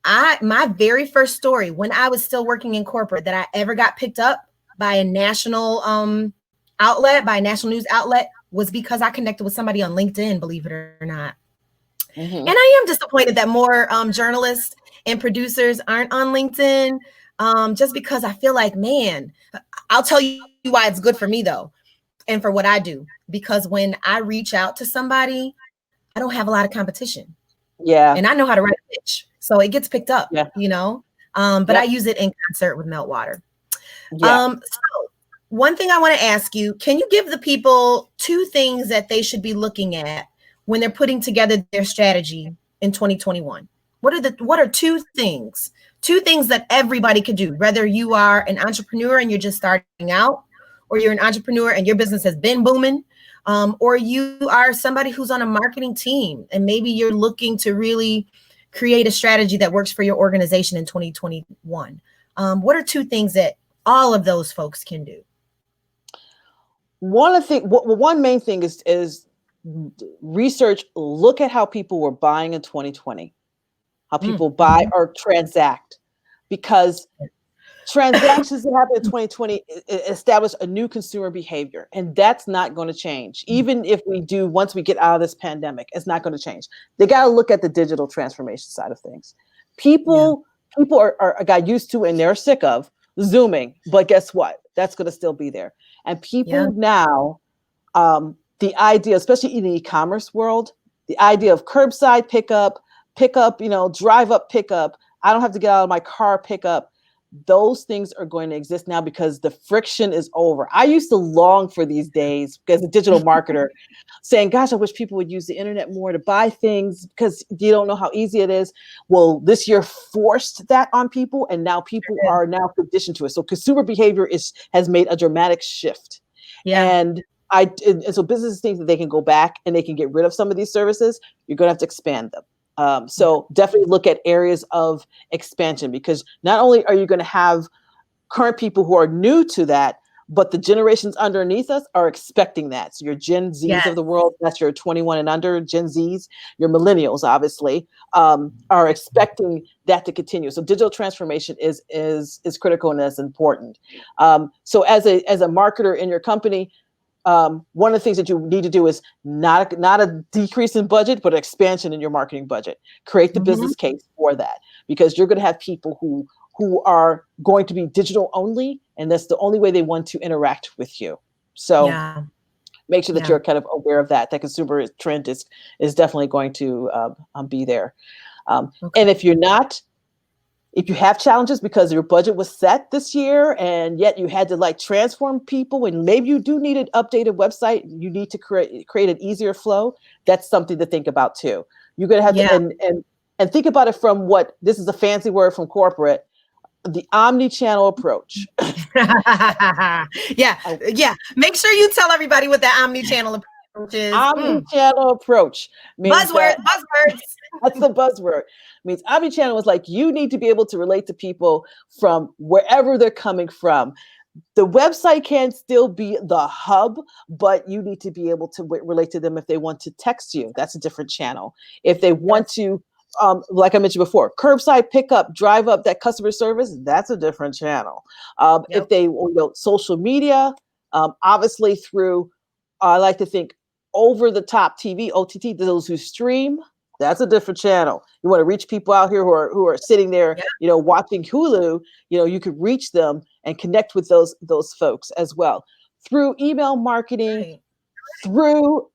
My very first story when I was still working in corporate that I ever got picked up by a national outlet, by a national news outlet, was because I connected with somebody on LinkedIn, believe it or not. Mm-hmm. And I am disappointed that more journalists and producers aren't on LinkedIn, just because I feel like, man, I'll tell you why it's good for me though, and for what I do, because when I reach out to somebody, I don't have a lot of competition.
Yeah.
And I know how to write a pitch. So it gets picked up,
Yeah.
you know, but yep. I use it in concert with Meltwater.
Yeah.
So one thing I want to ask you, can you give the people 2 things that they should be looking at when they're putting together their strategy in 2021? What are 2 things that everybody could do, whether you are an entrepreneur and you're just starting out, or you're an entrepreneur and your business has been booming, or you are somebody who's on a marketing team and maybe you're looking to really create a strategy that works for your organization in 2021. What are 2 things that all of those folks can do?
One main thing is research. Look at how people were buying in 2020, how people buy or transact, because transactions that happened in 2020 established a new consumer behavior, and that's not going to change. Even if we do, once we get out of this pandemic, it's not going to change. They got to look at the digital transformation side of things. People are got used to and they're sick of Zooming, but guess what? That's going to still be there. And people now, the idea, especially in the e-commerce world, the idea of curbside pickup, drive up pickup, I don't have to get out of my car pickup. Those things are going to exist now because the friction is over. I used to long for these days as a digital marketer, saying, gosh, I wish people would use the internet more to buy things because you don't know how easy it is. Well, this year forced that on people, and now people are now conditioned to it. So consumer behavior has made a dramatic shift. Yeah. And so businesses think that they can go back and they can get rid of some of these services. You're going to have to expand them. So definitely look at areas of expansion, because not only are you going to have current people who are new to that, but the generations underneath us are expecting that. So your Gen Zs of the world, that's your 21 and under Gen Zs, your millennials, obviously, are expecting that to continue. So digital transformation is critical and is important. So as a marketer in your company, one of the things that you need to do is not a decrease in budget, but an expansion in your marketing budget. Create the business case for that, because you're going to have people who are going to be digital only, and that's the only way they want to interact with you. So make sure that you're kind of aware of that. That consumer trend is definitely going to be there. And if you have challenges because your budget was set this year and yet you had to transform people, and maybe you do need an updated website, you need to create an easier flow, that's something to think about too. You're going to have to, and think about it from this is a fancy word from corporate, the omni-channel approach.
Yeah. Make sure you tell everybody what that omni-channel approach is.
Omni-channel approach means
buzzwords.
That's the buzzword. It means omni-channel is you need to be able to relate to people from wherever they're coming from. The website can still be the hub, but you need to be able to relate to them if they want to text you. That's a different channel. If they want to, like I mentioned before, curbside pickup, drive up, that customer service, that's a different channel. If they, social media, obviously through, I like to think, over the top TV, OTT, those who stream, that's a different channel. You want to reach people out here who are sitting there, watching Hulu, you could reach them and connect with those folks as well through email marketing, through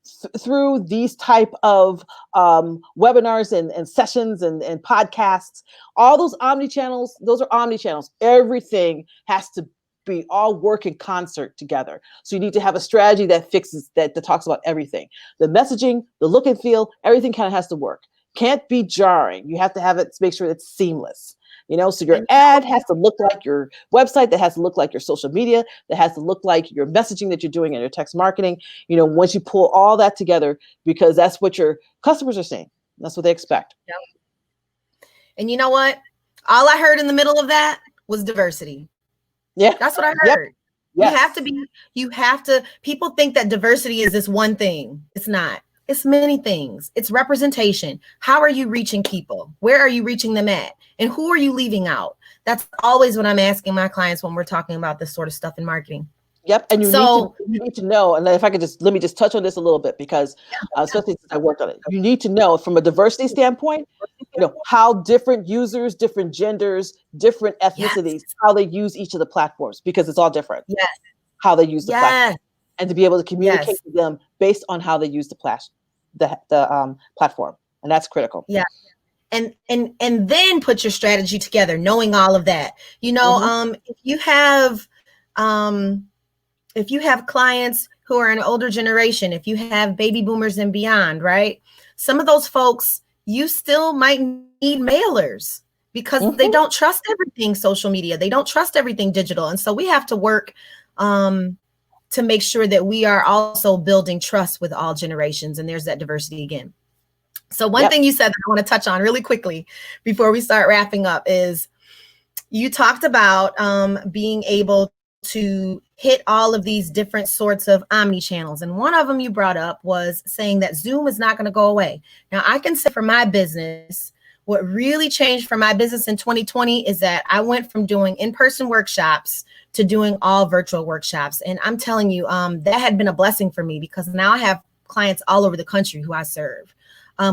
these type of webinars and sessions and podcasts. All those omni-channels, those are omni-channels. Everything has to be all work in concert together. So you need to have a strategy that fixes that talks about everything. The messaging, the look and feel, everything kind of has to work. can't be jarring. You have to have it, make sure it's seamless. So your
And
ad has to look like your website, that has to look like your social media, that has to look like your messaging that you're doing in your text marketing. Once you pull all that together, because that's what your customers are seeing. That's what they expect.
Yep. And you know what? All I heard in the middle of that was diversity.
Yeah.
That's what I heard. Yep. Yes. You have to, people think that diversity is this one thing. It's not. It's many things. It's representation. How are you reaching people? Where are you reaching them at? And who are you leaving out? That's always what I'm asking my clients when we're talking about this sort of stuff in marketing.
Yep. And you need to know, and if I could let me just touch on this a little bit, because especially since I worked on it, you need to know from a diversity standpoint, how different users, different genders, different ethnicities, how they use each of the platforms, because it's all different.
Yes.
How they use the platform, and to be able to communicate with them based on how they use the platform. And that's critical.
Yeah. And then put your strategy together, knowing all of that. If you have clients who are an older generation, if you have baby boomers and beyond, right? Some of those folks, you still might need mailers because they don't trust everything social media. They don't trust everything digital. And so we have to work to make sure that we are also building trust with all generations. And there's that diversity again. So one thing you said that I want to touch on really quickly before we start wrapping up is you talked about being able to hit all of these different sorts of omni channels. And one of them you brought up was saying that Zoom is not going to go away. Now, I can say for my business, what really changed for my business in 2020 is that I went from doing in-person workshops to doing all virtual workshops. And I'm telling you, that had been a blessing for me because now I have clients all over the country who I serve,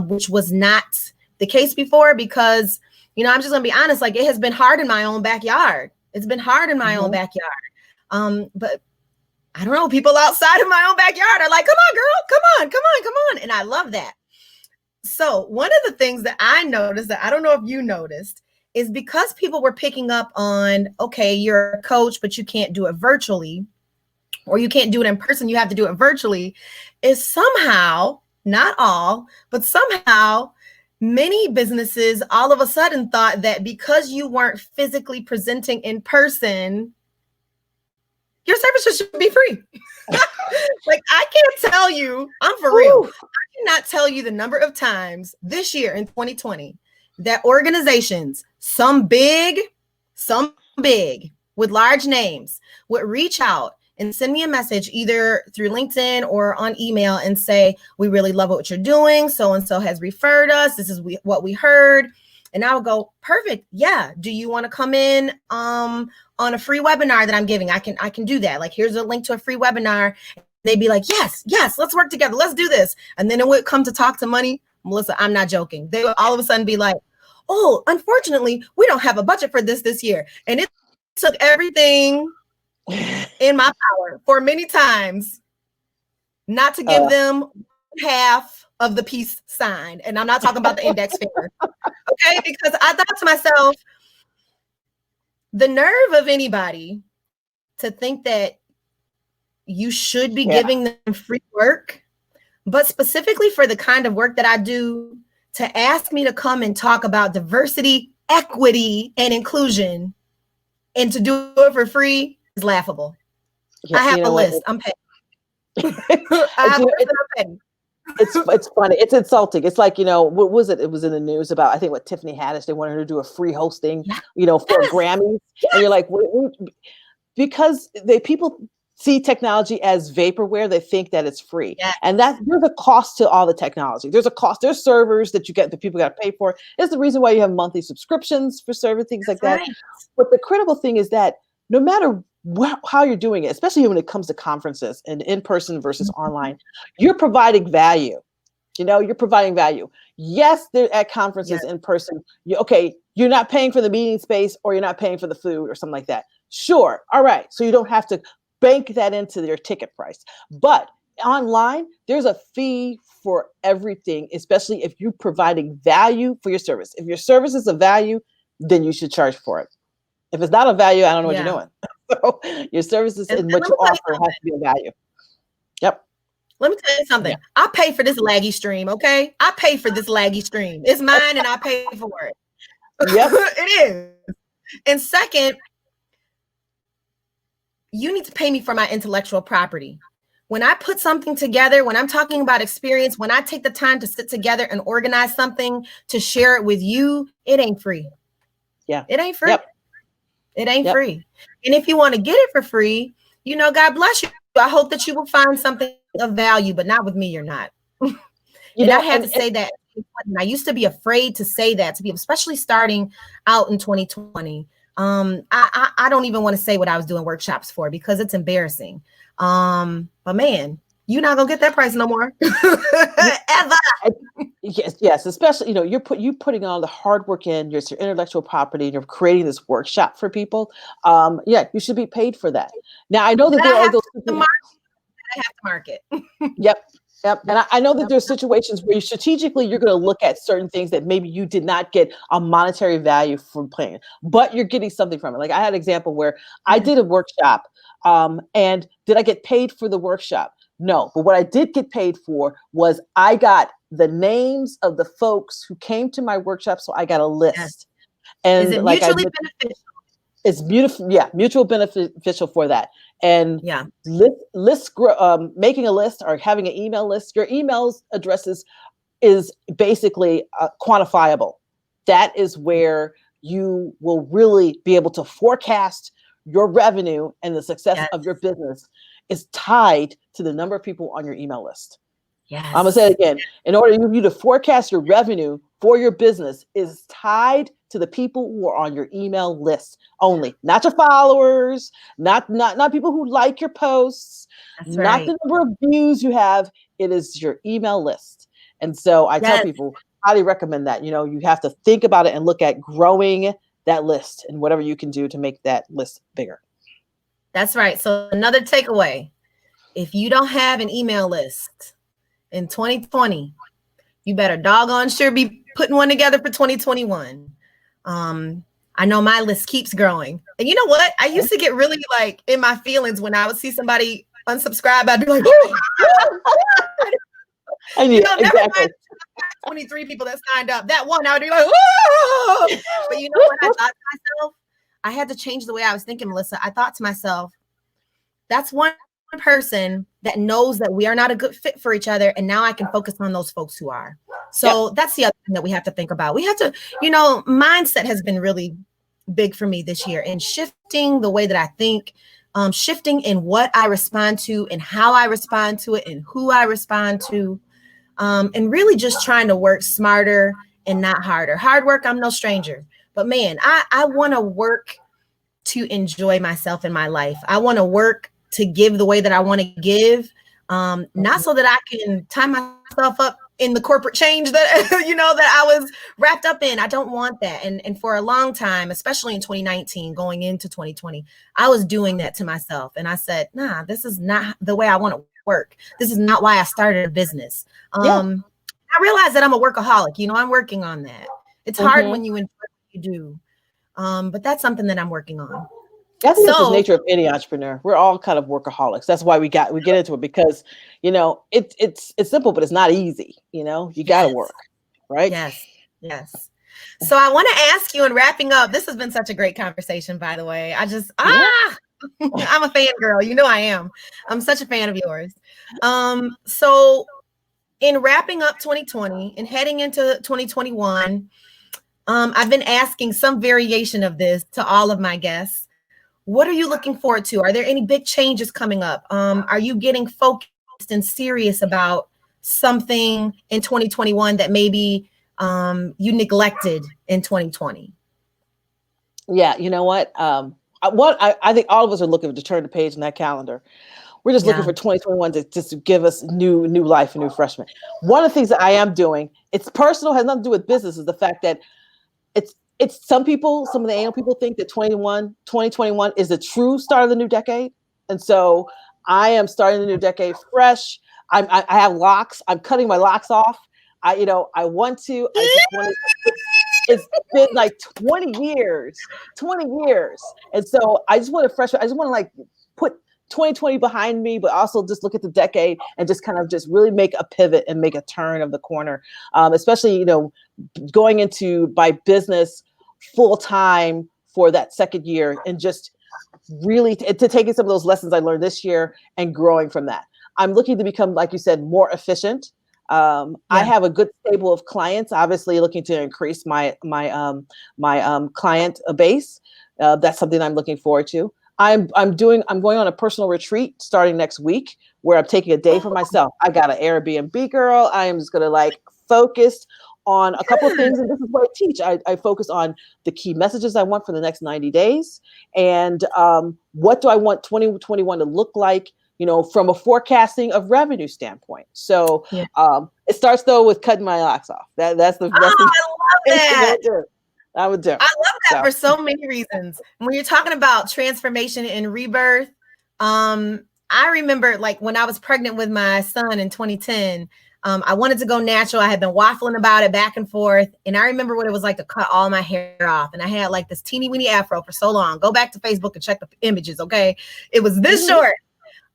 which was not the case before because, I'm just going to be honest, like it has been hard in my own backyard. It's been hard in my own backyard. But I don't know, people outside of my own backyard are like, come on, girl, come on. And I love that. So one of the things that I noticed that I don't know if you noticed is because people were picking up on, okay, you're a coach, but you can't do it virtually, or you can't do it in person, you have to do it virtually, is somehow, not all, but somehow many businesses all of a sudden thought that because you weren't physically presenting in person, your services should be free. Like, I can't tell you, I'm for real. I cannot tell you the number of times this year in 2020 that organizations, some big with large names, would reach out and send me a message either through LinkedIn or on email and say, we really love what you're doing. So-and-so has referred us. This is what we heard. And I would go, perfect. Yeah. Do you want to come in on a free webinar that I'm giving? I can do that. Like, here's a link to a free webinar. They'd be like, yes, let's work together. Let's do this. And then it would come to talk to money. Melissa, I'm not joking. They would all of a sudden be like, oh, unfortunately, we don't have a budget for this year. And it took everything in my power for many times not to give them half of the peace sign. And I'm not talking about the index finger. Okay, because I thought to myself, the nerve of anybody to think that you should be giving them free work, but specifically for the kind of work that I do, to ask me to come and talk about diversity, equity, and inclusion, and to do it for free is laughable. I have a list. I'm petty. I have a list and I'm petty.
It's funny. It's insulting. It's like, what was it? It was in the news about, I think, what Tiffany Haddish, they wanted her to do a free hosting, for Grammys. Yes. And you're like, because people see technology as vaporware, they think that it's free. Yes. And there's a cost to all the technology. There's a cost. There's servers that people got to pay for. It's the reason why you have monthly subscriptions for server, things like that. Right. But the critical thing is that no matter how you're doing it, especially when it comes to conferences and in-person versus online, you're providing value. You're providing value. Yes, they're at conferences in person. You're not paying for the meeting space, or you're not paying for the food or something like that. Sure. All right. So you don't have to bank that into your ticket price. But online, there's a fee for everything, especially if you're providing value for your service. If your service is a value, then you should charge for it. If it's not a value, I don't know what you're doing. So your services and what you offer has to be a value. Yep.
Let me tell you something.
Yeah.
I pay for this laggy stream, okay? I pay for this laggy stream. It's mine and I pay for it.
Yep.
It is. And second, you need to pay me for my intellectual property. When I put something together, when I'm talking about experience, when I take the time to sit together and organize something to share it with you, it ain't free.
Yeah.
It ain't free.
Yep.
It ain't
Yep.
free. And if you want to get it for free, God bless you. I hope that you will find something of value, but not with me, you're not. And I had to say that. I used to be afraid to say that to people, especially starting out in 2020. I don't even want to say what I was doing workshops for because it's embarrassing. But man, you're not gonna get that price no more. Ever.
Yes. Especially, you're putting all the hard work in your intellectual property and you're creating this workshop for people. Yeah, you should be paid for that. Now, I know that
But
there
I
are
have
those
to
people.
market.
Yep. Yep. And I know that there's situations where strategically you're going to look at certain things that maybe you did not get a monetary value from playing, but you're getting something from it. Like I had an example where I did a workshop, and did I get paid for the workshop? No. But what I did get paid for was I got the names of the folks who came to my workshop. So I got a list.
Is
And
it
like
mutually beneficial?
it's beautiful. Yeah. Mutual beneficial for that. And
Yeah.
making a list or having an email list, your emails addresses is basically quantifiable. That is where you will really be able to forecast your revenue, and the success
Yes.
of your business is tied to the number of people on your email list.
Yes.
I'm gonna say it again. In order for you to forecast your revenue for your business is tied to the people who are on your email list only, not your followers, not people who like your posts,
That's
not
right.
the number of views you have. It is your email list. And so I tell
Yes.
people, highly recommend that. You have to think about it and look at growing that list and whatever you can do to make that list bigger.
That's right. So another takeaway, if you don't have an email list in 2020, you better doggone sure be putting one together for 2021. I know my list keeps growing. And you know what? I used to get really like in my feelings when I would see somebody unsubscribe. I'd be like, never mind 23 people that signed up. That one, I would be like, whoa! But you know what? I thought to myself, I had to change the way I was thinking, Melissa. I thought to myself, that's one person that knows that we are not a good fit for each other. And now I can focus on those folks who are. So that's the other thing that we have to think about. We have to, mindset has been really big for me this year, and shifting the way that I think, shifting in what I respond to and how I respond to it and who I respond to, and really just trying to work smarter and not harder. Hard work, I'm no stranger. But man, I want to work to enjoy myself in my life. I want to work to give the way that I want to give, not so that I can tie myself up in the corporate change that that I was wrapped up in. I don't want that. And for a long time, especially in 2019, going into 2020, I was doing that to myself. And I said, nah, this is not the way I want to work. This is not why I started a business. I realized that I'm a workaholic. I'm working on that. It's hard when you enjoy what you do. But that's something that I'm working on.
I think that's the nature of any entrepreneur. We're all kind of workaholics. That's why we get into it, because it's simple, but it's not easy. You got to work, right?
Yes. So I want to ask you, in wrapping up, this has been such a great conversation, by the way. I'm a fangirl. I am. I'm such a fan of yours. So in wrapping up 2020 and heading into 2021, I've been asking some variation of this to all of my guests. What are you looking forward to? Are there any big changes coming up? Are you getting focused and serious about something in 2021 that maybe you neglected in 2020?
Yeah, you know what? I think all of us are looking to turn the page in that calendar. We're just looking for 2021 to just give us new life and new refreshment. One of the things that I am doing, it's personal, has nothing to do with business, is the fact that it's some of the annual people think that 2021 is the true start of the new decade. And so I am starting the new decade fresh. I have locks. I'm cutting my locks off. I just want to, it's been like 20 years. And so I just want to put 2020 behind me, but also just look at the decade and just kind of just really make a pivot and make a turn of the corner. Especially, going into my business full time for that second year, and just really to taking some of those lessons I learned this year and growing from that. I'm looking to become, like you said, more efficient. I have a good stable of clients, obviously looking to increase my client base. That's something I'm looking forward to. I'm going on a personal retreat starting next week, where I'm taking a day for myself. I got an Airbnb, girl. I am just going to focus on a couple of things. And this is what I teach. I focus on the key messages I want for the next 90 days. And what do I want 2021 to look like, from a forecasting of revenue standpoint. So it starts though with cutting my locks off. That's the
I love that.
I would do.
I love that for so many reasons. When you're talking about transformation and rebirth, I remember when I was pregnant with my son in 2010, I wanted to go natural. I had been waffling about it back and forth. And I remember what it was like to cut all my hair off. And I had this teeny weeny afro for so long. Go back to Facebook and check the images. Okay. It was this short.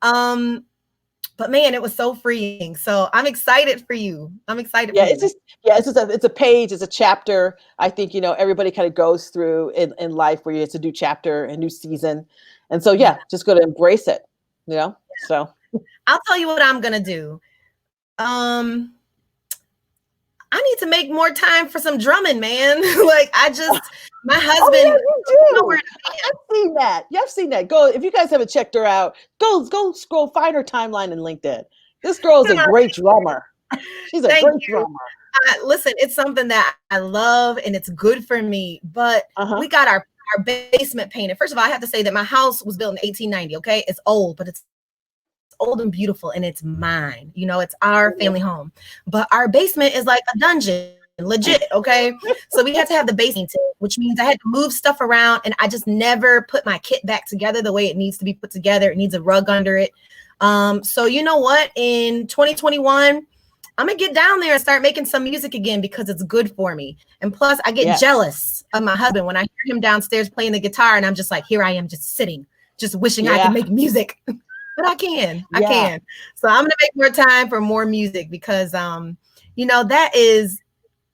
But man, it was so freeing. So I'm excited for you. I'm excited.
Yeah, it's a page, it's a chapter. I think, everybody kind of goes through in life where it's a new chapter, a new season. And so, just going to embrace it, so.
I'll tell you what I'm going to do. I need to make more time for some drumming, man. My husband.
Oh, yeah, I've seen that. Yeah, I've seen that. Go, if you guys haven't checked her out, go scroll, find her timeline in LinkedIn. This girl is a great drummer. She's a great drummer.
Listen, it's something that I love and it's good for me, but we got our basement painted. First of all, I have to say that my house was built in 1890. Okay. It's old, but it's old and beautiful, and it's mine. It's our family home, but our basement is like a dungeon, legit. Okay. So we had to have the basement, which means I had to move stuff around, and I just never put my kit back together the way it needs to be put together. It needs a rug under it. So you know what? In 2021, I'm gonna get down there and start making some music again, because it's good for me. And plus, I get jealous of my husband when I hear him downstairs playing the guitar, and I'm just like, here I am, just sitting, just wishing I could make music. But I can. So I'm going to make more time for more music, because, that is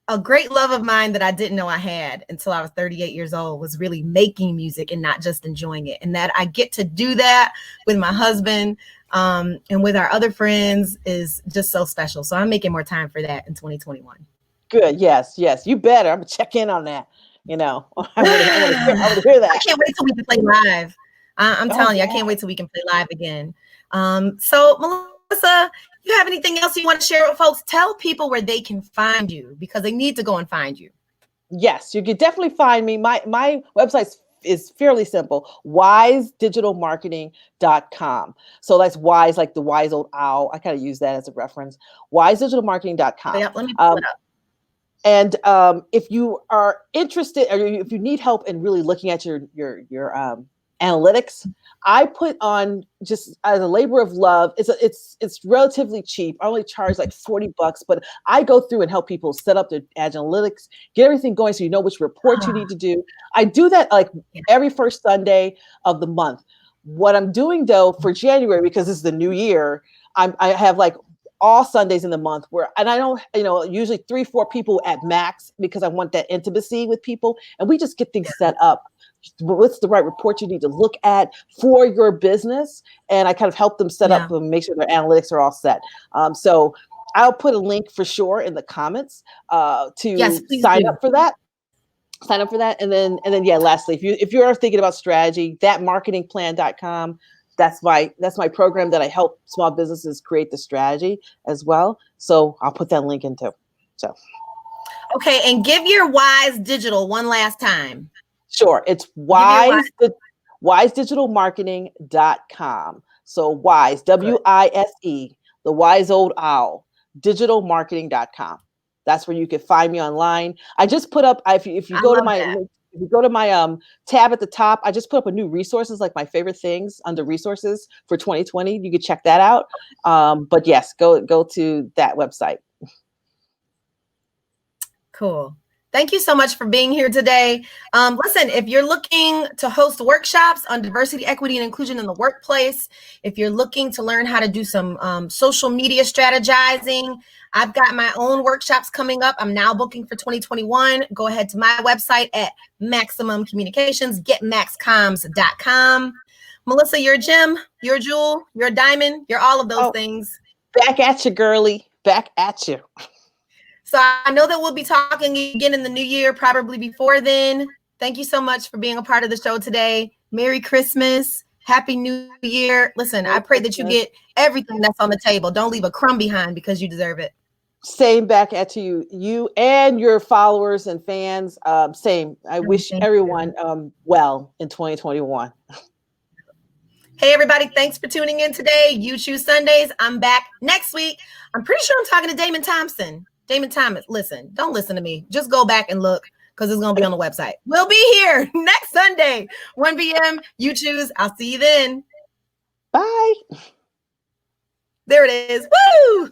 a great love of mine that I didn't know I had until I was 38 years old, was really making music and not just enjoying it. And that I get to do that with my husband and with our other friends is just so special. So I'm making more time for that in 2021.
Good. Yes. You better. I'm going to check in on that. I want to hear that.
I can't wait till we can play live. I'm telling you, I can't wait till we can play live again. So Melissa, you have anything else you want to share with folks? Tell people where they can find you, because they need to go and find you.
Yes, you can definitely find me. My website is fairly simple, wisedigitalmarketing.com. So that's wise, like the wise old owl. I kind of use that as a reference. Wisedigitalmarketing.com.
Let me pull it up.
And if you are interested, or if you need help in really looking at your analytics, I put on, just as a labor of love. It's relatively cheap. I only charge like $40, but I go through and help people set up their analytics, get everything going, so you know which report you need to do. I do that every first Sunday of the month. What I'm doing though for January, because this is the new year, I have all Sundays in the month and I don't, usually 3-4 people at max, because I want that intimacy with people, and we just get things set up. What's the right report you need to look at for your business? And I kind of help them set up and make sure their analytics are all set. So I'll put a link for sure in the comments to sign up for that. And then lastly, if you're thinking about strategy, thatmarketingplan.com. That's my program that I help small businesses create the strategy as well. So I'll put that link in too. So.
Okay. And give your Wise Digital one last time.
Sure. It's wisedigitalmarketing.com. So wise, WISE, the wise old owl, digitalmarketing.com. That's where you can find me online. I just put up, if you go to my tab at the top, I just put up a new resources, like my favorite things under resources for 2020. You can check that out. But yes, go to that website.
Cool. Thank you so much for being here today. Listen, if you're looking to host workshops on diversity, equity, and inclusion in the workplace, if you're looking to learn how to do some social media strategizing, I've got my own workshops coming up. I'm now booking for 2021. Go ahead to my website at Maximum Communications, getmaxcoms.com. Melissa, you're a gem, you're a jewel, you're a diamond, you're all of those things.
Back at you, girly. Back at you.
So I know that we'll be talking again in the new year, probably before then. Thank you so much for being a part of the show today. Merry Christmas. Happy New Year. Listen, I pray that you get everything that's on the table. Don't leave a crumb behind because you deserve it.
Same back at you and your followers and fans. Same. I wish everyone well in 2021.
Hey, everybody. Thanks for tuning in today. You Choose Sundays. I'm back next week. I'm pretty sure I'm talking to Damon Thompson. Damon Thomas, listen, don't listen to me. Just go back and look because it's going to be on the website. We'll be here next Sunday, 1 p.m. You choose. I'll see you then.
Bye.
There it is. Woo!